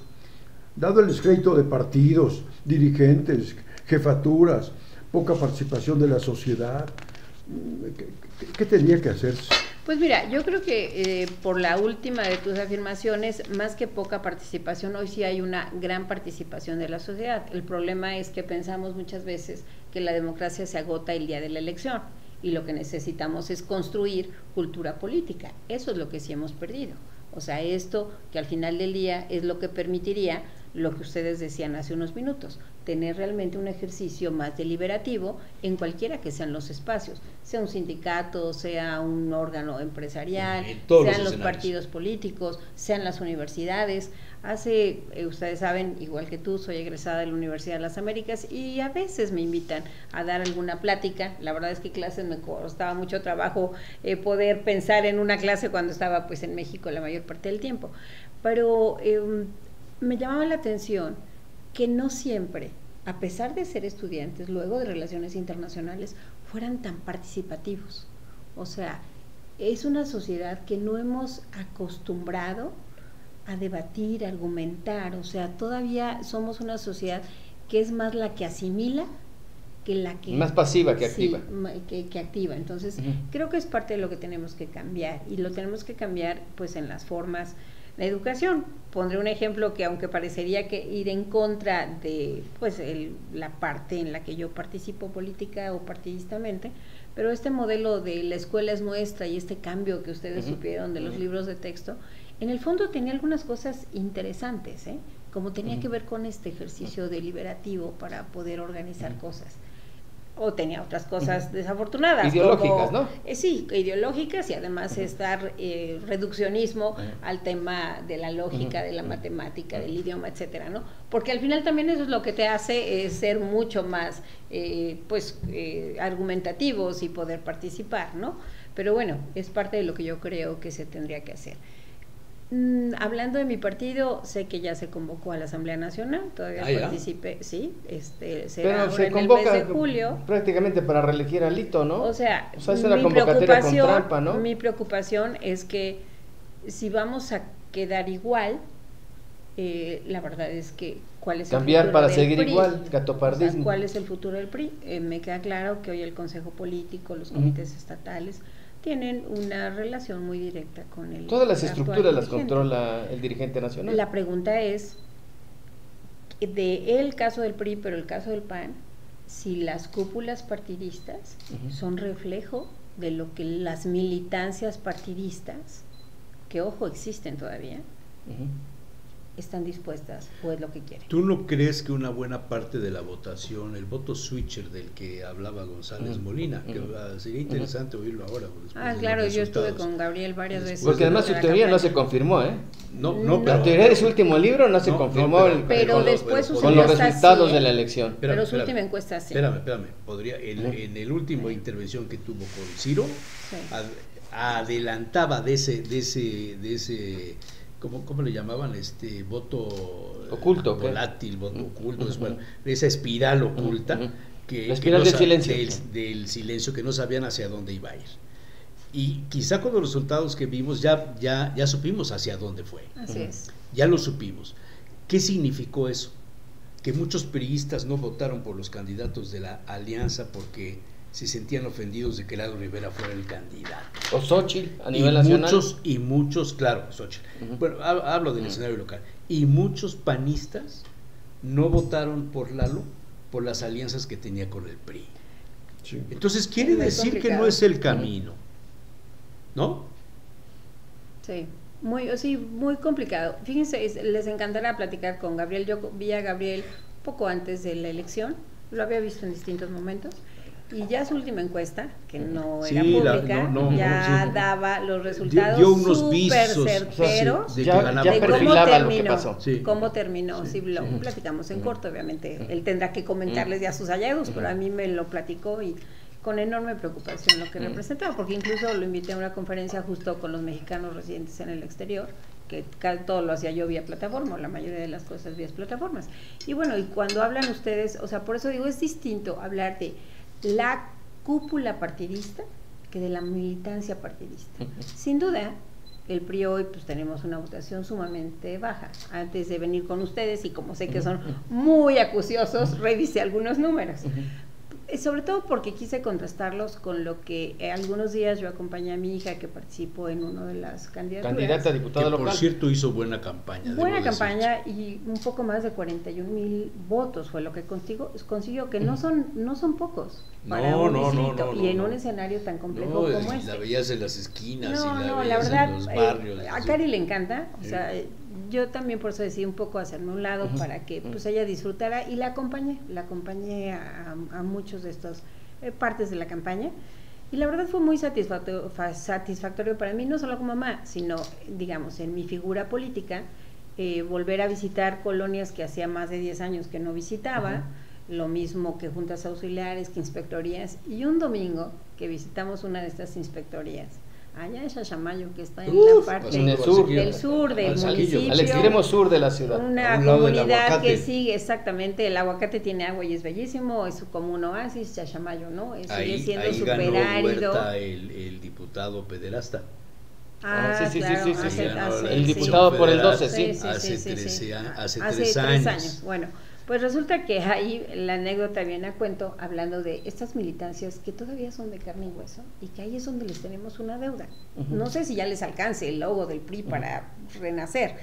Dado el descrédito de partidos, dirigentes, jefaturas, poca participación de la sociedad, ¿qué tenía que hacerse? Pues mira, yo creo que por la última de tus afirmaciones, más que poca participación, hoy sí hay una gran participación de la sociedad. El problema es que pensamos muchas veces que la democracia se agota el día de la elección y lo que necesitamos es construir cultura política. Eso es lo que sí hemos perdido. O sea, esto que al final del día es lo que permitiría lo que ustedes decían hace unos minutos, tener realmente un ejercicio más deliberativo en cualquiera que sean los espacios, sea un sindicato, sea un órgano empresarial, sean los partidos políticos, sean las universidades. Ustedes saben, igual que tú, soy egresada de la Universidad de las Américas y a veces me invitan a dar alguna plática. La verdad es que clases me costaba mucho trabajo poder pensar en una clase cuando estaba pues en México la mayor parte del tiempo, pero me llamaba la atención que no siempre, a pesar de ser estudiantes luego de relaciones internacionales, fueran tan participativos. O sea, es una sociedad que no hemos acostumbrado a debatir, a argumentar. O sea, todavía somos una sociedad que es más la que asimila que la que... Más pasiva que activa. Sí, que activa. Entonces, creo que es parte de lo que tenemos que cambiar, y lo tenemos que cambiar pues en las formas. La educación, pondré un ejemplo que aunque parecería que ir en contra de pues la parte en la que yo participo política o partidistamente, pero este modelo de la escuela es nuestra y este cambio que ustedes supieron de los libros de texto, en el fondo tenía algunas cosas interesantes, como tenía que ver con este ejercicio deliberativo para poder organizar cosas. O tenía otras cosas desafortunadas. Ideológicas, como, ¿no? Sí, ideológicas, y además estar reduccionismo al tema de la lógica, de la matemática, del idioma, etcétera, ¿no? Porque al final también eso es lo que te hace ser mucho más, argumentativos y poder participar, ¿no? Pero bueno, es parte de lo que yo creo que se tendría que hacer. Hablando de mi partido, sé que ya se convocó a la Asamblea Nacional, todavía participé, sí, será pero se en el convoca mes de julio. Prácticamente para reelegir a Lito, ¿no? O sea es una convocatoria con trampa, ¿no? Mi preocupación es que si vamos a quedar igual, la verdad es que ¿cuál es cambiar el futuro para del seguir PRI? igual, gatopardismo. O sea, ¿cuál es el futuro del PRI? Me queda claro que hoy el Consejo Político, los comités estatales tienen una relación muy directa con el todas las estructuras las dirigente. controla el dirigente nacional. La pregunta es de el caso del PRI, pero el caso del PAN, si las cúpulas partidistas son reflejo de lo que las militancias partidistas, que ojo existen todavía, están dispuestas o es lo que quieren. ¿Tú no crees que una buena parte de la votación, el voto switcher del que hablaba González Molina, que sería interesante oírlo ahora? Claro, yo estuve con Gabriel varias veces. Porque además su teoría no se confirmó, ¿eh? No, la teoría de su último libro no se confirmó pero después con los resultados de la elección. Pero su última encuesta sí. Espérame, podría, en el último intervención que tuvo con Ciro, adelantaba de ese ¿cómo le llamaban? Voto oculto, volátil, voto oculto, bueno, de esa espiral oculta, la espiral del silencio. Del silencio, que no sabían hacia dónde iba a ir. Y quizá con los resultados que vimos ya supimos hacia dónde fue. Así es. Ya lo supimos. ¿Qué significó eso? Que muchos priistas no votaron por los candidatos de la alianza porque se sentían ofendidos de que Lalo Rivera fuera el candidato. O Xóchitl a nivel nacional. Muchos, claro, Xóchitl. Bueno, hablo del escenario local. Y muchos panistas no votaron por Lalo por las alianzas que tenía con el PRI. Sí. Entonces quiere decir que no es el camino, ¿no? Sí. Muy complicado. Fíjense, les encantará platicar con Gabriel. Yo vi a Gabriel poco antes de la elección, lo había visto en distintos momentos. Y ya su última encuesta, que no era pública, daba los resultados súper certeros de cómo terminó. Cómo terminó. Sí, lo platicamos en corto, obviamente. Él tendrá que comentarles ya sus hallazgos, pero a mí me lo platicó y con enorme preocupación lo que representaba, porque incluso lo invité a una conferencia justo con los mexicanos residentes en el exterior, que todo lo hacía yo vía plataforma, la mayoría de las cosas vía plataformas. Y bueno, y cuando hablan ustedes, o sea, por eso digo, es distinto hablar de la cúpula partidista que de la militancia partidista. Sin duda, el PRI hoy pues tenemos una votación sumamente baja. Antes de venir con ustedes, y como sé que son muy acuciosos, revisé algunos números. Sobre todo porque quise contrastarlos con lo que algunos días yo acompañé a mi hija que participó en una de las candidaturas. Candidata a diputada local. Por cierto, hizo buena campaña. Buena campaña y un poco más de 41,000 votos fue lo que consiguió, que no son pocos para un distrito y en un escenario tan complejo como este. La veías en las esquinas y la veías verdad, en los barrios. A Cari le encanta, o sea, yo también por eso decidí un poco hacerme un lado para que pues ella disfrutara y la acompañé a muchos de estos partes de la campaña y la verdad fue muy satisfactorio para mí, no solo como mamá, sino digamos en mi figura política, volver a visitar colonias que hacía más de 10 años que no visitaba, lo mismo que juntas auxiliares, que inspectorías, y un domingo que visitamos una de estas inspectorías allá en Chachamayo, que está en la parte del sur del municipio, al extremo sur de la ciudad, una comunidad que sigue exactamente, el aguacate tiene agua y es bellísimo, es como un oasis, Chachamayo, ¿no? Sigue siendo súper árido. El diputado pederasta. Sí. El diputado por el 12, sí. Hace 3 años. Bueno, pues resulta que ahí la anécdota viene a cuento hablando de estas militancias que todavía son de carne y hueso y que ahí es donde les tenemos una deuda. No sé si ya les alcance el logo del PRI para renacer,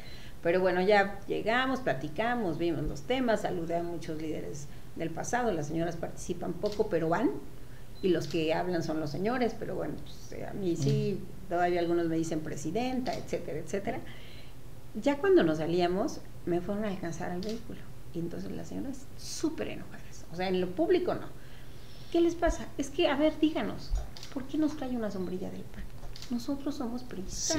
pero bueno, ya llegamos, platicamos, vimos los temas, saludé a muchos líderes del pasado, las señoras participan poco, pero van, y los que hablan son los señores, pero bueno, pues, a mí sí, todavía algunos me dicen presidenta, etcétera, etcétera. Ya cuando nos salíamos, me fueron a alcanzar al vehículo. Y entonces las señoras súper enojadas, o sea, en lo público no. ¿Qué les pasa? Es que, a ver, díganos, ¿por qué nos trae una sombrilla del PAN? nosotros somos priistas. Sí,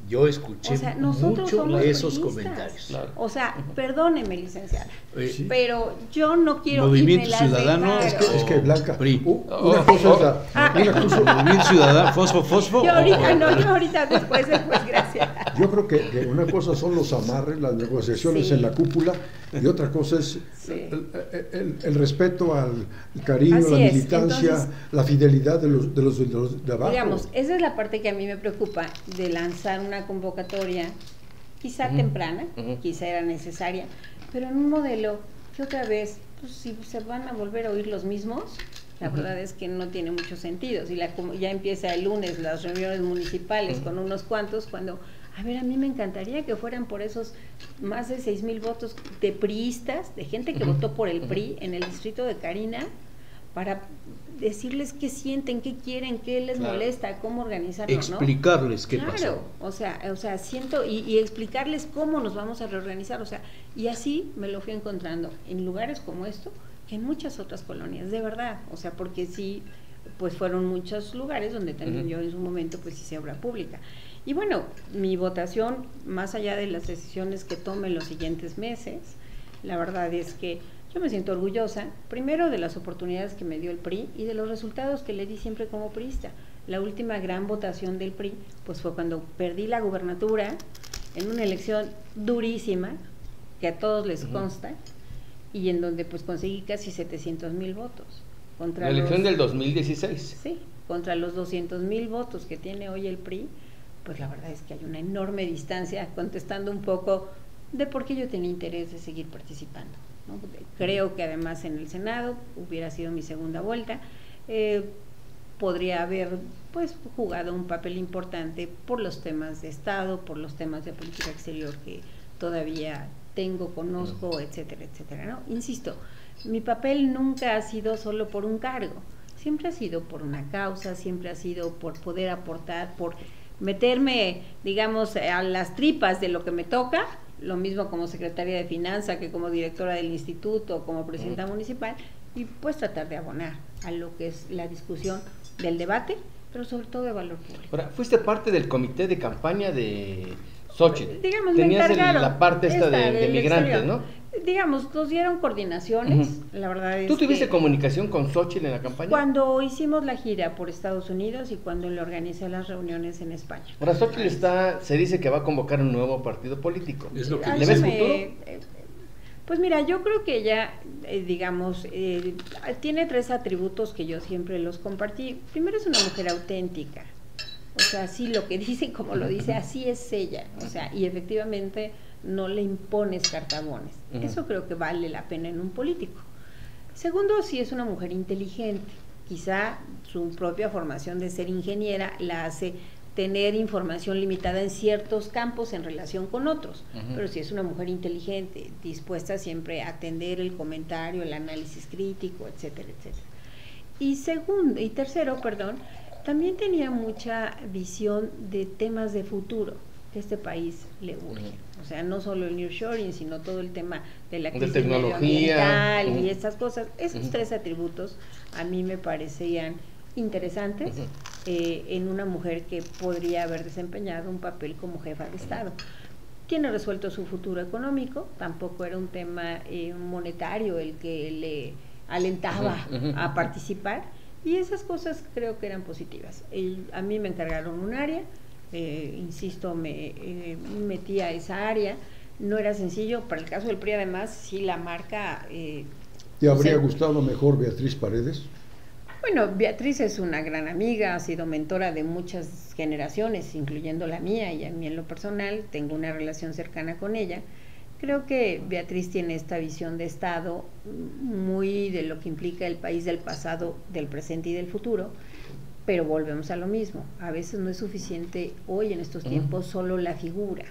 yo escuché mucho esos comentarios. Claro. O sea, perdóneme, licenciada, Sí. pero yo no quiero Movimiento irme las Ciudadano, dejaron. Es que Blanca, PRI. una cosa es Movimiento Ciudadano, fosfo. Yo ahorita después, gracias. yo creo que una cosa son los amarres, las negociaciones Sí. en la cúpula, y otra cosa es Sí. el respeto al cariño, Así la es. militancia, Entonces, la fidelidad de los de abajo. Digamos, esa es la parte que a mí me preocupa de lanzar una convocatoria, quizá temprana, quizá era necesaria, pero en un modelo que otra vez, pues si se van a volver a oír los mismos, la verdad es que no tiene mucho sentido. Si ya empieza el lunes las reuniones municipales con unos cuantos, cuando, a ver, a mí me encantaría que fueran por esos más de 6,000 votos de priistas, de gente que votó por el PRI en el distrito de Carina, para decirles qué sienten, qué quieren, qué les molesta, cómo organizarlo, explicarles qué pasó. Claro, o sea, siento y explicarles cómo nos vamos a reorganizar, o sea, y así me lo fui encontrando en lugares como esto, que en muchas otras colonias, de verdad, o sea, porque sí, pues fueron muchos lugares donde también yo en su momento pues hice obra pública. Y bueno, mi votación, más allá de las decisiones que tome en los siguientes meses, la verdad es que yo me siento orgullosa, primero de las oportunidades que me dio el PRI y de los resultados que le di siempre como priista. La última gran votación del PRI pues fue cuando perdí la gubernatura en una elección durísima, que a todos les consta, y en donde pues conseguí casi 700,000 votos. Contra La elección del 2016. Sí, contra los 200,000 votos que tiene hoy el PRI, pues la verdad es que hay una enorme distancia, contestando un poco de por qué yo tenía interés de seguir participando, ¿no? Creo que además en el Senado hubiera sido mi segunda vuelta, podría haber pues jugado un papel importante por los temas de Estado, por los temas de política exterior que todavía conozco, etcétera, etcétera, ¿no? Insisto, mi papel nunca ha sido solo por un cargo, siempre ha sido por una causa, siempre ha sido por poder aportar, por meterme, digamos, a las tripas de lo que me toca, lo mismo como secretaria de Finanzas que como directora del instituto, como presidenta municipal, y pues tratar de abonar a lo que es la discusión del debate, pero sobre todo de valor público. Ahora, fuiste parte del comité de campaña de Xóchitl. Digamos, tenías me encargaron la parte esta de del migrantes, exterior, ¿no? Digamos, nos dieron coordinaciones, la verdad es ¿Tú tuviste que comunicación con Xóchitl en la campaña? cuando hicimos la gira por Estados Unidos y cuando le organicé las reuniones en España. Ahora, Xóchitl se dice que va a convocar un nuevo partido político. Es lo que ¿Le dice. ves futuro? Pues mira, yo creo que ella, digamos, tiene 3 atributos que yo siempre los compartí. Primero, es una mujer auténtica, o sea, sí, lo que dice, como lo dice, así es ella, o sea, y efectivamente no le impones cartabones. Eso creo que vale la pena en un político. Segundo, sí es una mujer inteligente, quizá su propia formación de ser ingeniera la hace tener información limitada en ciertos campos en relación con otros, pero si es una mujer inteligente, dispuesta siempre a atender el comentario, el análisis crítico, etcétera, etcétera. Y tercero, también tenía mucha visión de temas de futuro que este país le urge. O sea, no solo el nearshoring, sino todo el tema de la crisis medioambiental y estas cosas. Esos 3 atributos a mí me parecían interesantes en una mujer que podría haber desempeñado un papel como jefa de Estado. Tiene resuelto su futuro económico, tampoco era un tema monetario el que le alentaba a participar, y esas cosas creo que eran positivas. A mí me encargaron un área, insisto, me metí a esa área, no era sencillo. Para el caso del PRI, además, sí, la marca... ¿Te habría gustado mejor Beatriz Paredes? Bueno, Beatriz es una gran amiga, ha sido mentora de muchas generaciones, incluyendo la mía, y a mí en lo personal tengo una relación cercana con ella. Creo que Beatriz tiene esta visión de Estado muy de lo que implica el país del pasado, del presente y del futuro, pero volvemos a lo mismo. A veces no es suficiente hoy en estos tiempos solo la figura,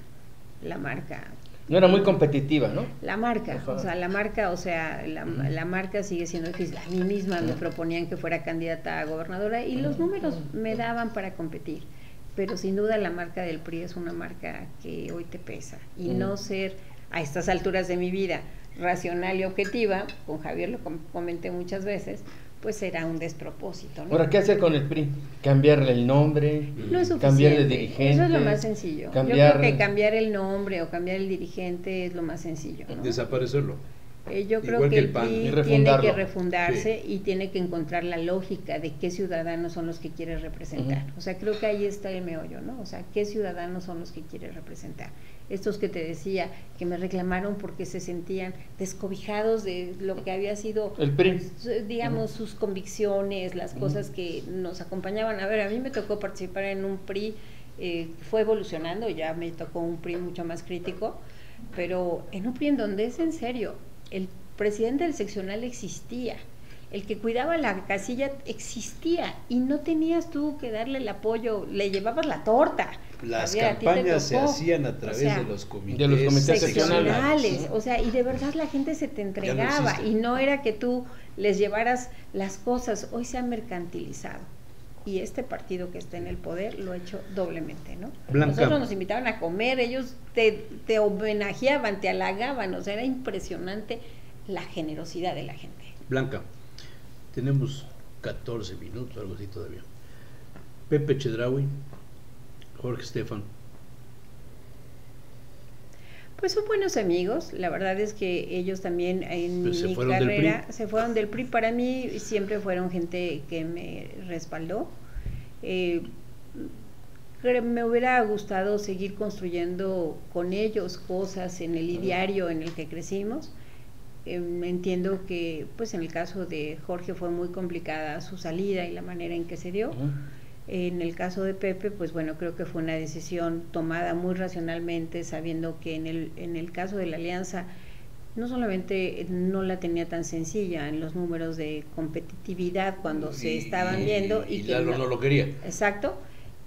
la marca. No era muy competitiva, ¿no? La marca, la marca sigue siendo difícil. A mí misma me proponían que fuera candidata a gobernadora y los números me daban para competir, pero sin duda la marca del PRI es una marca que hoy te pesa, y no ser a estas alturas de mi vida racional y objetiva, con Javier lo comenté muchas veces, pues será un despropósito, ¿no? Ahora, ¿qué hacer con el PRI? Cambiarle el nombre, No es suficiente. cambiar de dirigente. Eso es lo más sencillo. Cambiar... Yo creo que cambiar el nombre o cambiar el dirigente es lo más sencillo, ¿no? Desaparecerlo. Yo creo Igual que que el el PAN. PRI Y tiene que refundarlo. refundarse Sí. y tiene que encontrar la lógica de qué ciudadanos son los que quiere representar. O sea, creo que ahí está el meollo, ¿no? O sea, qué ciudadanos son los que quiere representar. Estos que te decía, que me reclamaron porque se sentían descobijados de lo que había sido, El PRI. digamos, sus convicciones, las cosas que nos acompañaban. A ver, a mí me tocó participar en un PRI, fue evolucionando, ya me tocó un PRI mucho más crítico, pero en un PRI en donde es en serio, el presidente del seccional existía, el que cuidaba la casilla existía y no tenías tú que darle el apoyo, le llevabas la torta. Las Javier, a ti te campañas se tocó. hacían a través O sea, de los comités, de los comités seccionales, Sí. o sea, y de verdad la gente se te entregaba existe. y no era que tú les llevaras las cosas, hoy se ha mercantilizado. Y este partido que está en el poder lo ha hecho doblemente, ¿no? Blanca. Nosotros nos invitaban a comer, ellos te homenajeaban, te halagaban, o sea, era impresionante la generosidad de la gente. Blanca, tenemos 14 minutos, algo así todavía. Pepe Chedraui, Jorge Estefan. Pues son buenos amigos, la verdad es que ellos también en Pero se mi fueron del carrera PRI. se fueron del PRI. Para mí siempre fueron gente que me respaldó. Me hubiera gustado seguir construyendo con ellos cosas en el ideario en el que crecimos. Entiendo que pues en el caso de Jorge fue muy complicada su salida y la manera en que se dio. En el caso de Pepe, pues bueno, creo que fue una decisión tomada muy racionalmente, sabiendo que en el caso de la alianza no solamente no la tenía tan sencilla en los números de competitividad cuando se estaban viendo y que Lalo no lo quería. Exacto.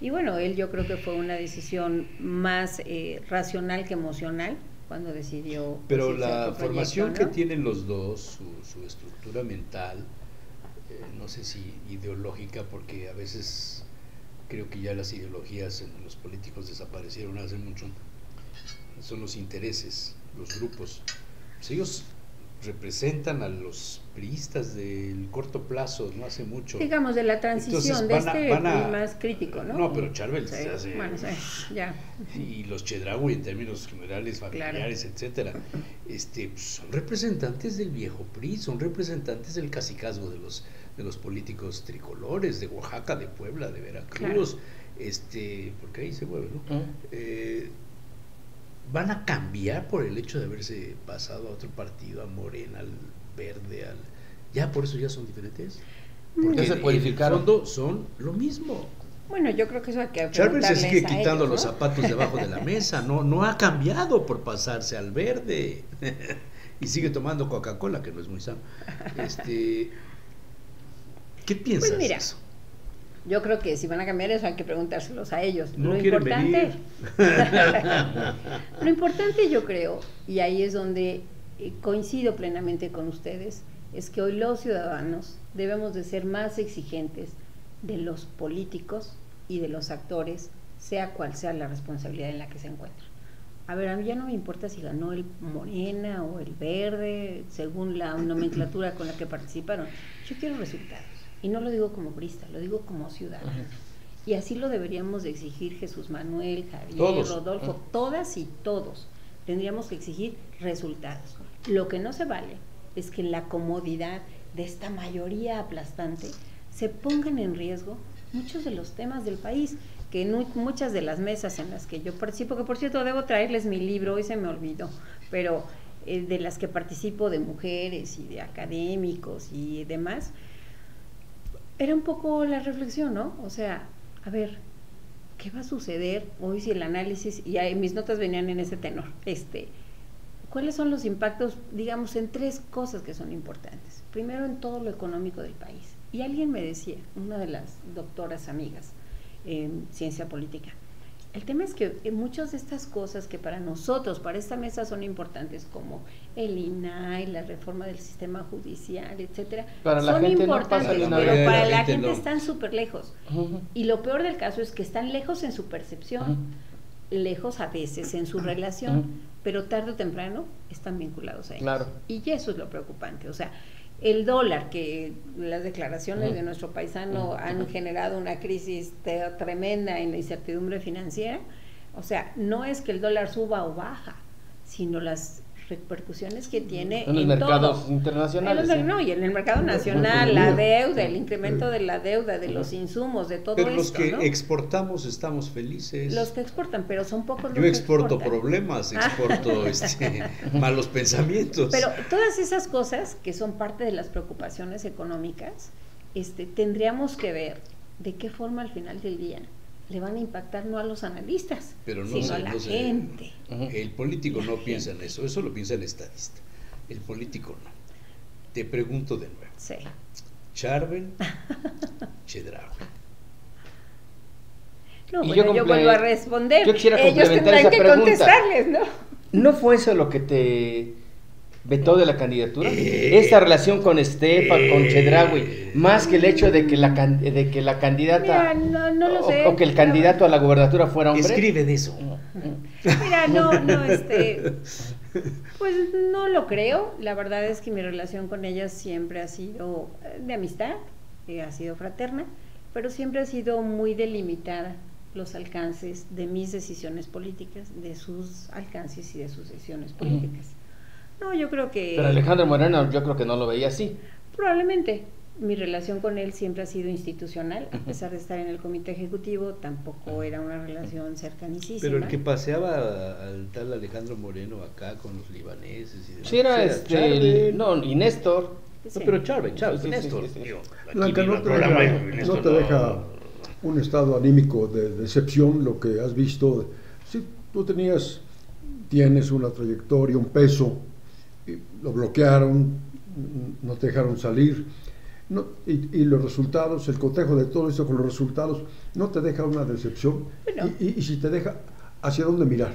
Y bueno, él yo creo que fue una decisión más racional que emocional cuando decidió. Pero pues, irse la a otro formación proyecto, que tienen los dos, su estructura mental, no sé si ideológica, porque a veces creo que ya las ideologías en los políticos desaparecieron hace mucho, son los intereses, los grupos. Pues ellos representan a los priistas del corto plazo, no hace mucho. Digamos, de la transición, Entonces, de van a- más crítico, ¿no? No, pero Charbel Sí, se hace... bueno, sí, ya. Y los Chedraui en términos generales, familiares, etcétera, son representantes del viejo PRI, son representantes del cacicazgo de los políticos tricolores, de Oaxaca, de Puebla, de Veracruz, porque ahí se mueve, ¿no? Van a cambiar por el hecho de haberse pasado a otro partido, a Morena, al Verde, ya por eso ya son diferentes. Porque Ya se en el cualificaron. fondo son lo mismo. Bueno, yo creo que eso hay que Charbel se sigue preguntarles a quitando ellos, los ¿no? zapatos debajo de la mesa, no ha cambiado por pasarse al verde y sigue tomando Coca-Cola, que no es muy sano. ¿Qué piensas Pues mira, de eso? yo creo que si van a cambiar eso hay que preguntárselos a ellos. No Lo quieren importante, venir. lo importante yo creo, y ahí es donde coincido plenamente con ustedes, es que hoy los ciudadanos debemos de ser más exigentes de los políticos y de los actores, sea cual sea la responsabilidad en la que se encuentran. A ver, a mí ya no me importa si ganó el Morena o el Verde, según la nomenclatura con la que participaron. Yo quiero resultados. Y no lo digo como priista, lo digo como ciudadano. Y así lo deberíamos de exigir Jesús Manuel, Javier, Todos. Rodolfo, todas y todos. Tendríamos que exigir resultados. Lo que no se vale es que en la comodidad de esta mayoría aplastante se pongan en riesgo muchos de los temas del país, que en muchas de las mesas en las que yo participo, que por cierto debo traerles mi libro, hoy se me olvidó, pero de las que participo, de mujeres y de académicos y demás, era un poco la reflexión, ¿no? O sea, a ver, ¿qué va a suceder hoy si el análisis, y ahí mis notas venían en ese tenor, ¿cuáles son los impactos, digamos, en tres cosas que son importantes? Primero, en todo lo económico del país. Y alguien me decía, una de las doctoras amigas en ciencia política, el tema es que muchas de estas cosas que para nosotros, para esta mesa son importantes, como el INAI, la reforma del sistema judicial, etcétera, Para la son gente no importantes, pasa nada. pero para La la gente gente no. están súper lejos. Y lo peor del caso es que están lejos en su percepción, lejos a veces en su relación, pero tarde o temprano están vinculados a ellos. Claro. Y eso es lo preocupante. O sea, el dólar, que las declaraciones de nuestro paisano han generado una crisis tremenda en la incertidumbre financiera. O sea, no es que el dólar suba o baja, sino las repercusiones que tiene en los mercados internacionales. No, y en el mercado nacional, la deuda, el incremento de la deuda, de los insumos, de todo esto. Pero los que ¿no? exportamos estamos felices. Los que exportan, pero son pocos los Yo que exporto exportan. problemas, exporto malos pensamientos. Pero todas esas cosas que son parte de las preocupaciones económicas, tendríamos que ver de qué forma al final del día le van a impactar no a los analistas, pero sino a la gente. El político no piensa en eso lo piensa el estadista. El político no. Te pregunto de nuevo. Sí. Charbel, Chedraui. No, bueno, yo vuelvo a responder. Yo quisiera ellos complementar tendrán esa que pregunta. contestarles, ¿no? ¿No fue eso lo que te vetó de la candidatura? Esa relación con Estefan, con Chedraui, más que el hecho de que la candidata Mira, no lo sé. o que el candidato a la gubernatura fuera hombre. Escribe de eso. Mira, pues no lo creo. La verdad es que mi relación con ellas siempre ha sido de amistad, ha sido fraterna, pero siempre ha sido muy delimitada los alcances de mis decisiones políticas, de sus alcances y de sus decisiones políticas. No, yo creo que... Pero Alejandro Moreno yo creo que no lo veía así. Probablemente. Mi relación con él siempre ha sido institucional, a pesar de estar en el comité ejecutivo, tampoco era una relación cercanísima. Pero el que paseaba al tal Alejandro Moreno acá con los libaneses y demás. Sí, era y Néstor. Sí. No, pero Charbel, Sí. Néstor. Blanca, no te deja un estado anímico de decepción lo que has visto. Si tú tienes una trayectoria, un peso, y lo bloquearon, no te dejaron salir, y los resultados, el cotejo de todo esto con los resultados, no te deja una decepción. Bueno. Y si te deja, ¿hacia dónde mirar?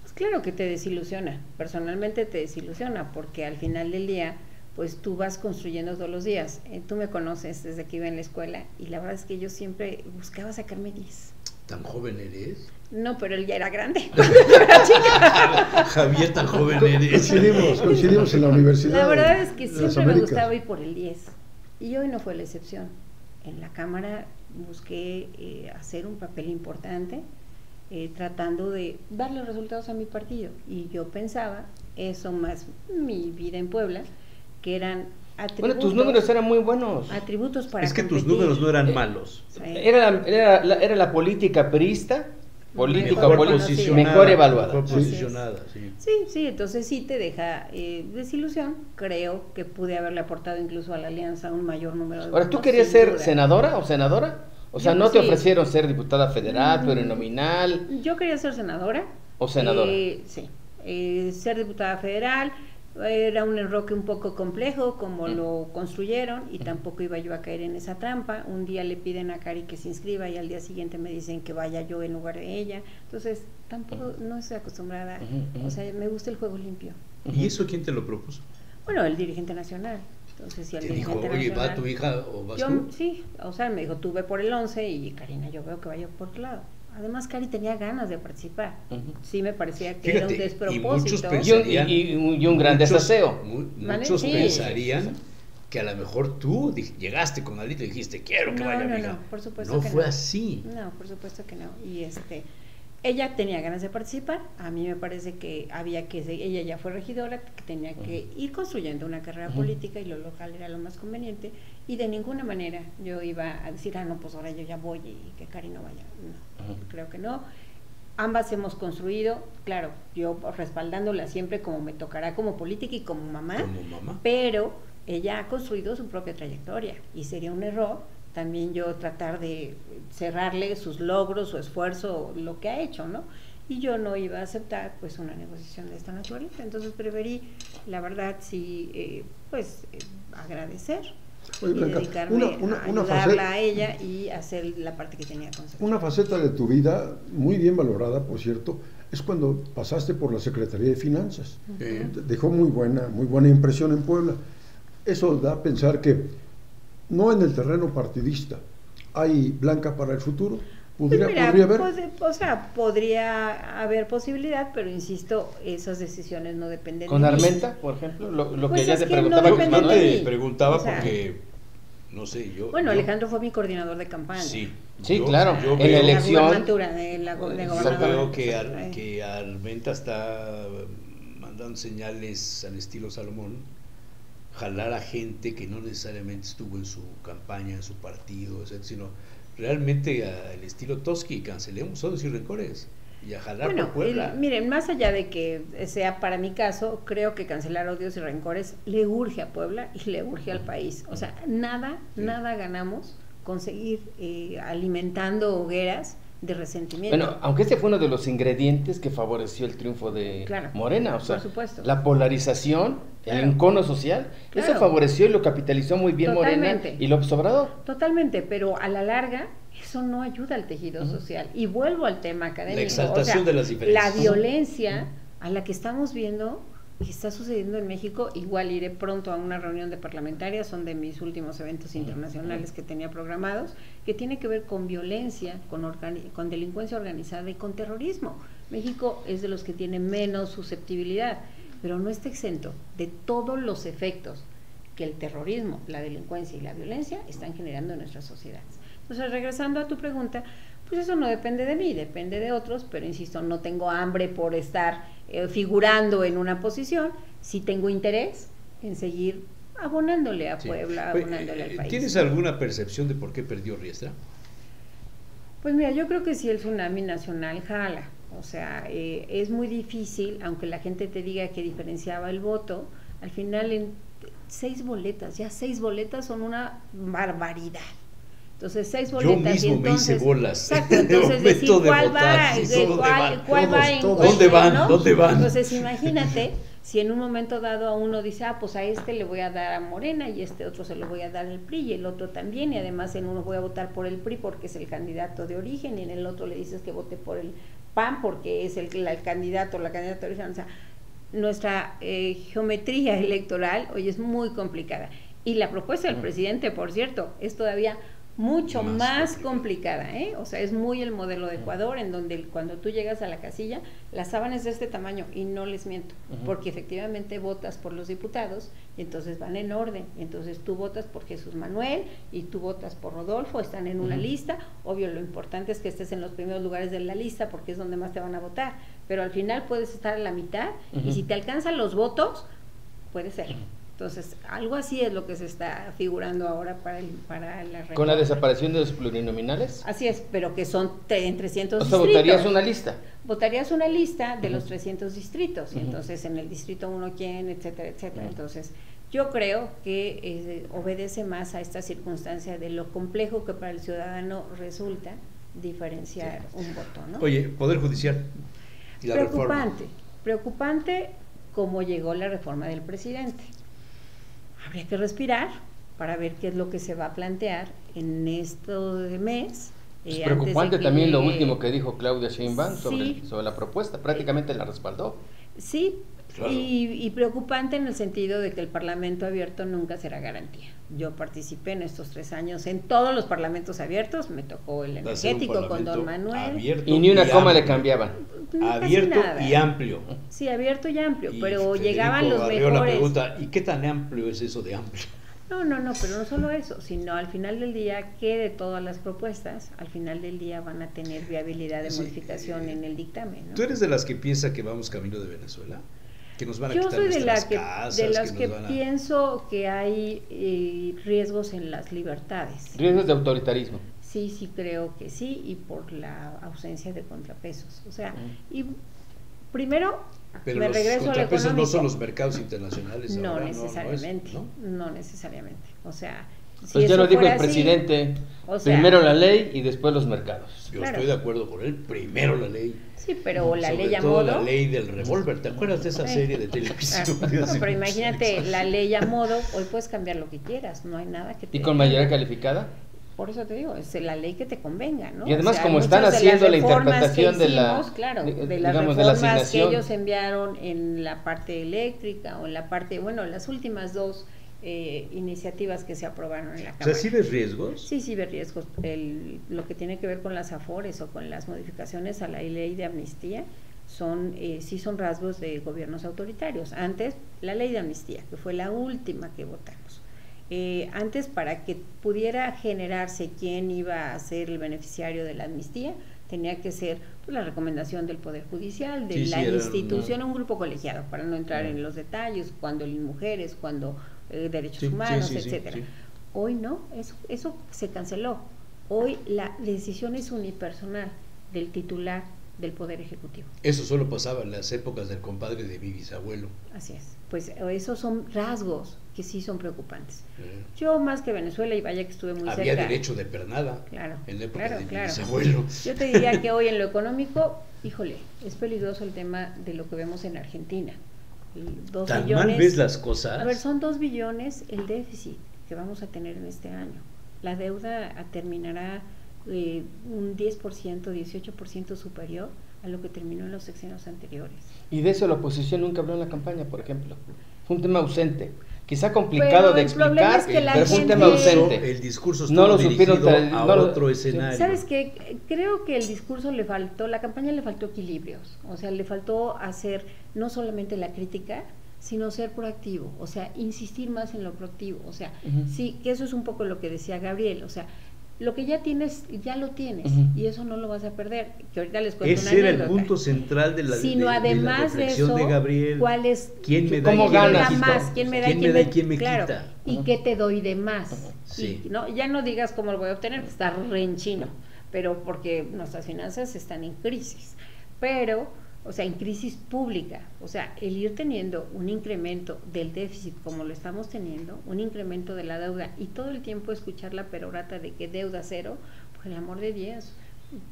Pues claro que te desilusiona, personalmente te desilusiona, porque al final del día, pues tú vas construyendo todos los días. Tú me conoces desde que iba en la escuela, y la verdad es que yo siempre buscaba sacarme 10. ¿Tan joven eres? No, pero él ya era grande. Cuando yo era chica. Javier, tan joven eres. Coincidimos en la universidad. La verdad es que de las siempre me Américas. gustaba ir por el 10. Y hoy no fue la excepción. En la Cámara busqué hacer un papel importante, tratando de darle resultados a mi partido. Y yo pensaba, eso más mi vida en Puebla, que eran atributos. Bueno, tus números eran muy buenos. Atributos para Es que tus competir. números no eran malos. Sí. Era la política priista, Mejor mejor evaluada. Mejor posicionada, sí. Sí, entonces sí te deja desilusión. Creo que pude haberle aportado incluso a la alianza un mayor número de Ahora, votos. ¿tú querías sin ser duda. senadora o senadora? O sea, Yo, ¿no te sí. ofrecieron ser diputada federal, plurinominal Yo quería ser senadora. o senadora? Sí, ser diputada federal. Era un enroque un poco complejo como lo construyeron, y tampoco iba yo a caer en esa trampa. Un día le piden a Cari que se inscriba y al día siguiente me dicen que vaya yo en lugar de ella. Entonces tampoco no estoy acostumbrada, o sea, me gusta el juego limpio. ¿Y eso quién te lo propuso? Bueno, el dirigente nacional. Entonces, si el Te dijo, dirigente oye, ¿va nacional... tu hija o vas Yo, tú? sí, o sea, me dijo, tú ve por el 11 y Karina, yo veo que vaya por otro lado. Además, Cari tenía ganas de participar. Sí me parecía que era un Fíjate, despropósito. Y un gran desaseo. Muchos Sí. pensarían que a lo mejor tú llegaste con Alito y dijiste, quiero que vaya mi hija. No, por supuesto No que fue no. así. No, por supuesto que no. Y ella tenía ganas de participar. A mí me parece que ella ya fue regidora, que tenía que ir construyendo una carrera política, y lo local era lo más conveniente. Y de ninguna manera yo iba a decir, no, pues ahora yo ya voy y que Cari no vaya. No, creo que no. Ambas hemos construido, claro, yo respaldándola siempre como me tocará como política y como mamá. Como mamá. Pero ella ha construido su propia trayectoria, y sería un error también yo tratar de cerrarle sus logros, su esfuerzo, lo que ha hecho, ¿no? Y yo no iba a aceptar pues una negociación de esta naturaleza. Entonces preferí, la verdad, sí, agradecer. Oye, y Blanca, dedicarme a ayudarla faceta, a ella y hacer la parte que tenía que hacer. una faceta de tu vida muy bien valorada, por cierto, es cuando pasaste por la Secretaría de Finanzas. Dejó muy buena impresión en Puebla. Eso da a pensar que no en el terreno partidista hay Blanca para el futuro. Podría haber. Podría haber posibilidad, pero insisto, esas decisiones no dependen ¿Con de mí. Armenta, por ejemplo? Lo Pues que ya es te que no preguntaba. depende No de te mí. preguntaba O sea, porque, no sé, yo... Bueno, yo- Alejandro fue mi coordinador de campaña. Sí, Sí, claro. yo En la veo- elección. La gubernatura de Yo gobernador. veo que, Entonces, que Armenta está mandando señales al estilo Salomón, jalar a gente que no necesariamente estuvo en su campaña, en su partido, etcétera, sino realmente al estilo Toski, cancelemos odios y rencores y a jalar Bueno, por Puebla. miren, más allá de que sea para mi caso, creo que cancelar odios y rencores le urge a Puebla y le urge al país. O sea, nada ganamos con seguir alimentando hogueras de resentimiento. Bueno, aunque este fue uno de los ingredientes que favoreció el triunfo de Claro, Morena, o sea, por supuesto. la polarización, el Claro. encono social, eso Claro. favoreció y lo capitalizó muy bien Totalmente. Morena y López Obrador. Totalmente, pero a la larga eso no ayuda al tejido social. Y vuelvo al tema académico. La exaltación de las diferencias. La violencia a la que estamos viendo que está sucediendo en México, igual iré pronto a una reunión de parlamentarias, son de mis últimos eventos internacionales que tenía programados, que tiene que ver con violencia, con delincuencia organizada y con terrorismo. México es de los que tiene menos susceptibilidad, pero no está exento de todos los efectos que el terrorismo, la delincuencia y la violencia están generando en nuestras sociedades. Entonces, regresando a tu pregunta, pues eso no depende de mí, depende de otros, pero insisto, no tengo hambre por estar figurando en una posición, sí tengo interés en seguir abonándole a Puebla, Sí. abonándole al país. ¿Tienes alguna percepción de por qué perdió Riestra? Pues mira, yo creo que sí el tsunami nacional jala, o sea, es muy difícil, aunque la gente te diga que diferenciaba el voto, al final en 6 boletas, ya 6 boletas son una barbaridad. Entonces, 6 boletas. Yo mismo y entonces, me hice bolas. Exacto, entonces decir cuál va, cuál va en ¿Dónde van? ¿no? ¿Dónde van? Entonces, imagínate si en un momento dado a uno dice, pues a este le voy a dar a Morena y este otro se lo voy a dar al PRI y el otro también, y además en uno voy a votar por el PRI porque es el candidato de origen y en el otro le dices que vote por el PAN porque es el candidato o la candidata de origen. O sea, nuestra geometría electoral hoy es muy complicada. Y la propuesta del presidente, por cierto, es todavía mucho más complicada, ¿eh? O sea, es muy el modelo de Ecuador, en donde cuando tú llegas a la casilla, la sábana es de este tamaño, y no les miento, porque efectivamente votas por los diputados, y entonces van en orden, entonces tú votas por Jesús Manuel, y tú votas por Rodolfo, están en una lista, obvio lo importante es que estés en los primeros lugares de la lista, porque es donde más te van a votar, pero al final puedes estar a la mitad, y si te alcanzan los votos, puede ser. Entonces, algo así es lo que se está figurando ahora para la reforma. ¿Con la desaparición de los plurinominales? Así es, pero que son en 300 O sea, distritos. votarías una lista. Votarías una lista de los 300 distritos, y entonces en el distrito 1 quién, etcétera, etcétera. Entonces, yo creo que obedece más a esta circunstancia de lo complejo que para el ciudadano resulta diferenciar un voto, ¿no? Oye, Poder Judicial y la reforma. Preocupante cómo llegó la reforma del presidente. Habría que respirar para ver qué es lo que se va a plantear en este mes. Es preocupante también lo último que dijo Claudia Sheinbaum Sí. sobre la propuesta, prácticamente la respaldó. Sí, Claro. y preocupante en el sentido de que el Parlamento abierto nunca será garantía. Yo participé en estos 3 años en todos los parlamentos abiertos, me tocó el Va a ser un energético con don parlamento Manuel. abierto Y ni una coma amplio. le cambiaban. Casi Abierto nada. y amplio. Sí, abierto y amplio, Y pero Federico llegaban los Arriola mejores. pregunta, ¿y qué tan amplio es eso de amplio? No, pero no solo eso, sino al final del día, que de todas las propuestas, al final del día van a tener viabilidad de Sí, modificación en el dictamen, ¿no? ¿Tú eres de las que piensa que vamos camino de Venezuela? ¿Que nos van a Yo quitar soy de nuestras las casas? que nos van a... pienso que hay riesgos en las libertades. Riesgos de autoritarismo. Sí, creo que sí, y por la ausencia de contrapesos. O sea, y primero Pero me los regreso a lo contrapesos no económico. son los mercados internacionales. No ahora, necesariamente, ¿no? no necesariamente. O sea, si Pues ya eso lo dijo fuera el así, presidente, o sea, primero la ley y después los mercados. Yo Claro. estoy de acuerdo con él. Primero la ley. sí, pero la Sobre ley a todo modo. la ley del revólver. ¿Te acuerdas de esa Sí. serie de televisión? Ah, de no, hace pero muchos imagínate, años? la ley a modo, hoy puedes cambiar lo que quieras, no hay nada que te... ¿Y con mayoría calificada? Por eso te digo, es la ley que te convenga, ¿no? Y además, como muchas están de las haciendo la reformas interpretación que de la- hicimos, claro, de- de las digamos, de la reformas que asignación. ellos enviaron en la parte eléctrica o en la parte, bueno, las últimas 2 iniciativas que se aprobaron en la O Cámara. sea, ¿sí ves riesgos? Sí, sí ve riesgos. Lo que tiene que ver con las afores o con las modificaciones a la ley de amnistía sí son rasgos de gobiernos autoritarios. Antes, la ley de amnistía, que fue la última que votamos. Antes, para que pudiera generarse quién iba a ser el beneficiario de la amnistía, tenía que ser pues, la recomendación del Poder Judicial, de la institución, un grupo colegiado, para no entrar en los detalles, cuando mujeres, cuando derechos humanos, etcétera. Hoy no, eso se canceló. Hoy la decisión es unipersonal del titular del Poder Ejecutivo. Eso solo pasaba en las épocas del compadre de mi bisabuelo. Así es. Pues esos son rasgos que sí son preocupantes. Yo más que Venezuela, y vaya que estuve muy cerca. Había derecho de pernada en la época de mi bisabuelo. Yo te diría que hoy en lo económico, híjole, es peligroso el tema de lo que vemos en Argentina. 2 ¿Tan billones, mal ves las cosas? A ver, son 2 billones el déficit que vamos a tener en este año. La deuda terminará un 10%, 18% superior a lo que terminó en los sexenios anteriores. Y de eso la oposición nunca habló en la campaña, por ejemplo. Fue un tema ausente. Quizá complicado de explicar, es que pero fue un tema ausente. El discurso no lo supieron a otro escenario. ¿Sabes qué? Creo que el discurso le faltó, la campaña le faltó equilibrios. O sea, le faltó hacer no solamente la crítica, sino ser proactivo. O sea, insistir más en lo proactivo. O sea, sí, que eso es un poco lo que decía Gabriel. O sea, lo que ya tienes, ya lo tienes, y eso no lo vas a perder. Que ahorita les cuento una anécdota. Ese era el punto central de la, además de reflexión de Gabriel. ¿Cuál es? ¿Quién me da ¿Cómo ganas? Más? ¿Quién me da y quién me quita? Claro, ¿y qué te doy de más? Sí. Y, no, ya no digas cómo lo voy a obtener, que está re en chino, pero porque nuestras finanzas están en crisis. Pero, o sea, en crisis pública, o sea, el ir teniendo un incremento del déficit como lo estamos teniendo, un incremento de la deuda y todo el tiempo escuchar la perorata de que deuda cero, por el amor de Dios,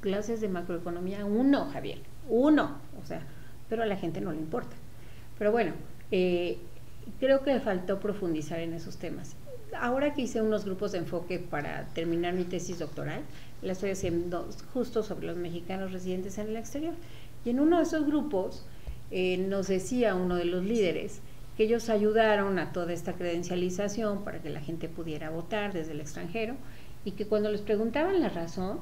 clases de macroeconomía 1, Javier, 1, o sea, pero a la gente no le importa. Pero bueno, creo que faltó profundizar en esos temas. Ahora que hice unos grupos de enfoque para terminar mi tesis doctoral, la estoy haciendo justo sobre los mexicanos residentes en el exterior. Y en uno de esos grupos nos decía uno de los líderes que ellos ayudaron a toda esta credencialización para que la gente pudiera votar desde el extranjero y que cuando les preguntaban la razón,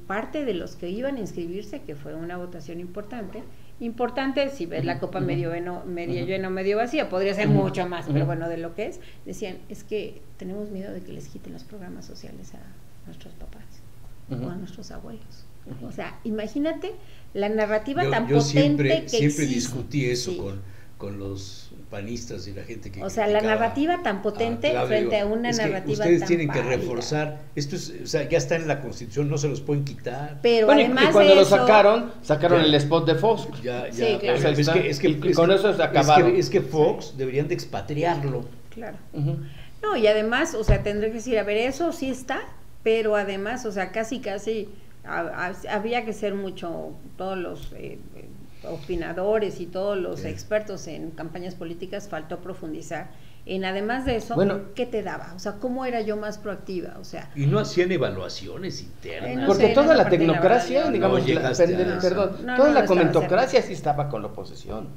parte de los que iban a inscribirse, que fue una votación importante, si ves la copa medio llena o medio vacía, podría ser mucho más, pero bueno, de lo que es, decían, es que tenemos miedo de que les quiten los programas sociales a nuestros papás o a nuestros abuelos. O sea, imagínate la narrativa tan potente que siempre discutí eso con los panistas y la gente que o sea, la narrativa tan potente frente a una narrativa ustedes tan tienen válida. que reforzar, esto es, o sea, ya está en la Constitución, no se los pueden quitar. Pero bueno, además y cuando de lo eso, sacaron el spot de Fox. Sí, claro. O sea, y con eso se acabaron. Es que Fox deberían de expatriarlo. Claro. No, y además, o sea, tendré que decir, a ver, eso sí está, pero además, o sea, casi había que ser mucho, todos los opinadores y todos los expertos en campañas políticas, faltó profundizar en, además de eso, ¿qué te daba? O sea, ¿cómo era yo más proactiva? O sea, y no hacían evaluaciones internas. Porque toda la tecnocracia, digamos, toda la comentocracia sí estaba con la oposición.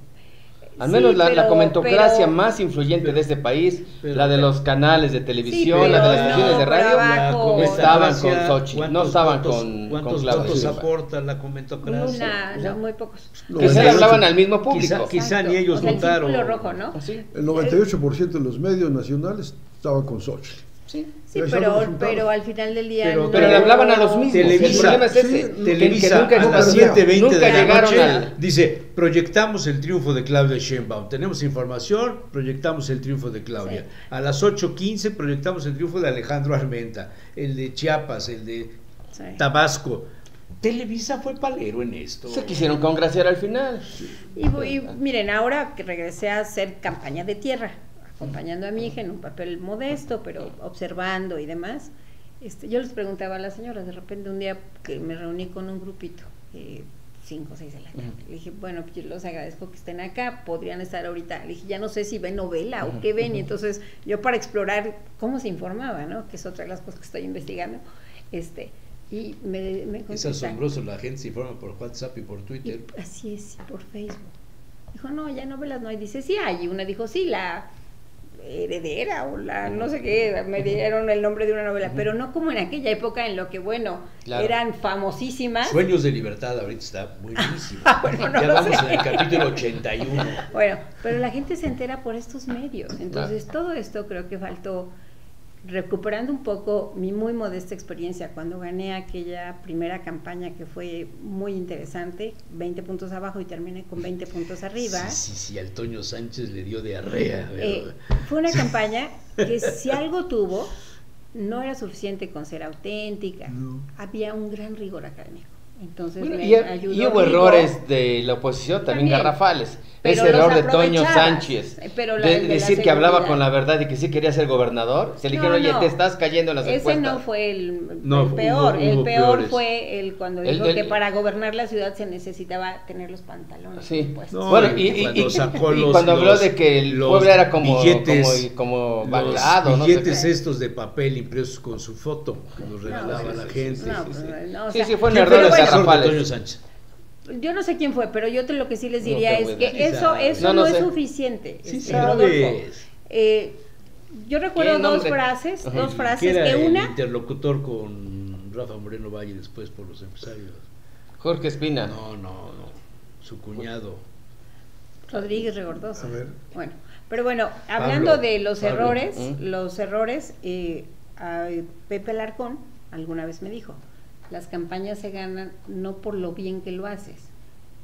Al menos la comentocracia más influyente de este país, la de los canales de televisión, la de las estaciones de radio, estaban con Xochitl, no estaban con ¿Cuántos votos aporta la comentocracia? No, muy pocos. Que se le hablaban al mismo público. Quizá ni ellos votaron. El rojo, ¿no? El 98% de los medios nacionales estaban con Xochitl. Sí, pero al final del día pero le hablaban a los mismos. El problema es ese, Televisa que a las 7:20 de la noche dice, proyectamos el triunfo de Claudia Sheinbaum, tenemos información, proyectamos el triunfo de Claudia. A las 8:15 proyectamos el triunfo de Alejandro Armenta, el de Chiapas, el de Tabasco. Televisa fue palero en esto. Se quisieron congraciar al final. Y miren, ahora que regresé a hacer campaña de tierra, acompañando a mi hija en un papel modesto, pero observando y demás, yo les preguntaba a las señoras, de repente un día que me reuní con un grupito, 5 o 6 de la tarde, le dije, bueno, yo los agradezco que estén acá, podrían estar ahorita, le dije, ya no sé si ven novela o qué ven, y entonces yo para explorar cómo se informaba, ¿no? Que es otra de las cosas que estoy investigando, y me es asombroso, la gente se informa por WhatsApp y por Twitter. Y así es, por Facebook. Dijo, no, ya novelas no hay, dice, sí hay, y una dijo, sí, heredera o la no sé qué, me dieron el nombre de una novela, pero no como en aquella época en lo que, bueno, Claro. eran famosísimas. Sueños de libertad ahorita está buenísimo. Bueno, no ya lo vamos sé. en el capítulo 81. Bueno, pero la gente se entera por estos medios. Entonces, todo esto creo que faltó, recuperando un poco mi muy modesta experiencia cuando gané aquella primera campaña que fue muy interesante, 20 puntos abajo y terminé con 20 puntos arriba. Sí, al Toño Sánchez le dio diarrea. Fue una campaña que si algo tuvo, no era suficiente con ser auténtica, había un gran rigor académico. Entonces Bueno, me ayudó y hubo Rigo. errores de la oposición también garrafales. Pero Ese los error de Toño aprovechabas, Sánchez, pero de el de la decir que hablaba seguridad. con la verdad y que sí quería ser gobernador, se le dijeron, oye, te estás cayendo en las Ese encuestas. no fue el No, peor, hubo el peor peores. fue el cuando El dijo del- que para gobernar la ciudad se necesitaba tener los pantalones Sí. puestos. No, Bueno, cuando sacó y los- cuando habló los- de que el los pueblo era como billetes, como Los baclado, no sé billetes qué. estos de papel impresos con su foto, los regalaba a la gente. No, sí, pues, sí. no, o Sí, sea, sí, fueron ¿Quién fue el errores asesor de garrafales. Toño Sánchez? yo no sé quién fue, pero yo lo que sí les No diría tengo es idea. que eso No, no no es sé. suficiente. Sí Rodolfo. sabes. Yo recuerdo ¿Qué dos nombre? frases, Ajá. dos frases, Que era que el una, interlocutor con Rafa Moreno Valle después por los empresarios. Jorge Espina. No, su cuñado. Rodríguez Regordoso. A ver. Bueno, pero bueno, hablando de los Pablo. errores, ¿Mm? a Pepe Alarcón alguna vez me dijo, las campañas se ganan no por lo bien que lo haces,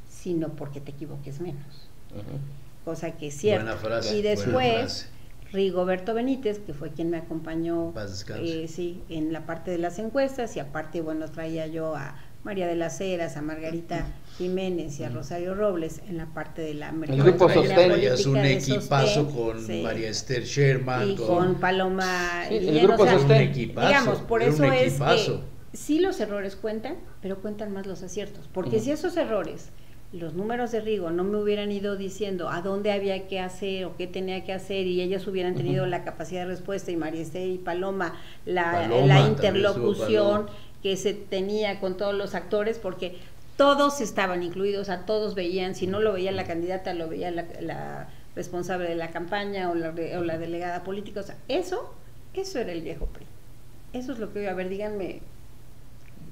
sino porque te equivoques menos. Ujú. Cosa que es cierto. Buena frase, Y buena después, frase. Rigoberto Benítez, que fue quien me acompañó Paz descanse. sí, en la parte de las encuestas, y aparte, bueno, traía yo a María de las Heras, a Margarita Jiménez y a Rosario Robles en la parte de la grupo mercadotecnia Sostén. política Traías un de equipazo Sostén, con sí, María Esther Sherman. y con Paloma Sí, el Guillén, grupo Sostén. Un equipazo, digamos, por era un eso es equipazo. que sí los errores cuentan, pero cuentan más los aciertos, porque Ujú. si esos errores, los números de Rigo no me hubieran ido diciendo a dónde había que hacer o qué tenía que hacer, y ellos hubieran tenido Ujú. la capacidad de respuesta, y María Esther y Paloma, Paloma, la también interlocución estuvo Paloma. que se tenía con todos los actores, porque todos estaban incluidos, a todos veían, si no lo veía la candidata, lo veía la responsable de la campaña o la delegada política, o sea, eso era el viejo PRI. Eso es lo que voy a ver, díganme.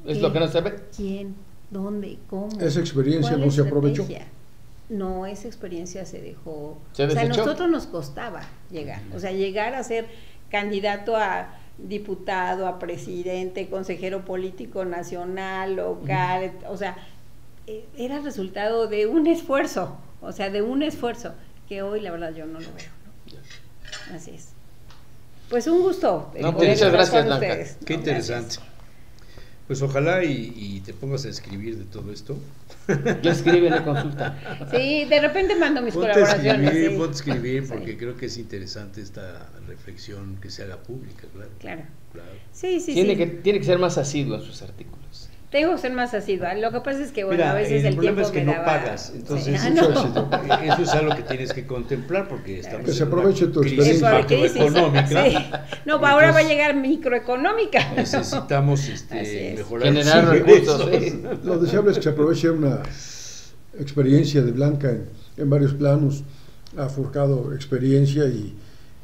Es lo que no se ve. ¿Quién? ¿Dónde? ¿Cómo? Esa experiencia ¿Cuál no se aprovechó. estrategia? No, esa experiencia se dejó. ¿Se o sea, a desechó? nosotros nos costaba llegar. O sea, llegar a ser candidato a diputado, a presidente, consejero político nacional, local, o sea, era resultado de un esfuerzo, o sea, de un esfuerzo que hoy la verdad yo no lo veo, ¿no? Así es. Pues un gusto. No, poder muchas estar gracias, con Blanca. ustedes. Qué No, interesante. gracias. Pues ojalá y te pongas a escribir de todo esto. Yo escribe en la consulta. Sí, de repente mando mis Ponte a colaboraciones. escribir, sí. ponte a escribir, Sí. porque creo que es interesante esta reflexión que se haga pública, claro. Claro. Claro. Sí, sí, Tiene sí. que ser más asiduo en sus artículos. Tengo que ser más asidua. Lo que pasa es que, bueno, Mira, a veces el el problema tiempo es que me no daba... pagas, entonces Sí. Mucho no. éxito. Eso es algo que tienes que contemplar porque estamos Que se en una aproveche tu crisis experiencia. Es por crisis. macroeconómica. Sí. No, ahora va a Entonces, llegar microeconómica. Necesitamos Así es. mejorar Generar los recursos, ingresos. Lo deseable es que se aproveche una experiencia de Blanca en varios planos, ha forjado experiencia y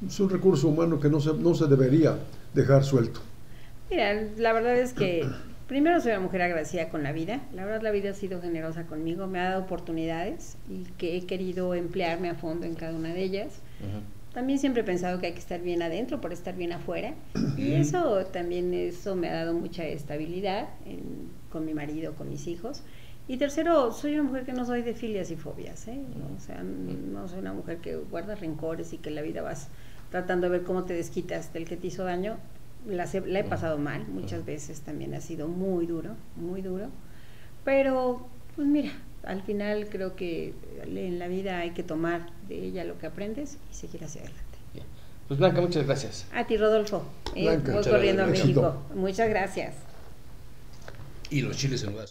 es un recurso humano que no se debería dejar suelto. Mira, la verdad es que primero soy una mujer agradecida con la vida. La verdad la vida ha sido generosa conmigo, me ha dado oportunidades y que he querido emplearme a fondo en cada una de ellas. Ujú. También siempre he pensado que hay que estar bien adentro para estar bien afuera, y eso me ha dado mucha estabilidad con mi marido, con mis hijos. Y tercero, soy una mujer que no soy de filias y fobias, ¿eh? O sea, no soy una mujer que guarda rencores y que en la vida vas tratando de ver cómo te desquitas del que te hizo daño. La he pasado mal, muchas veces también ha sido muy duro, pero pues mira, al final creo que en la vida hay que tomar de ella lo que aprendes y seguir hacia adelante. Bien. Pues Blanca, muchas gracias. A ti, Rodolfo, Blanca, voy muchas corriendo a gracias. México. Muchas gracias. Y los chiles en nogada.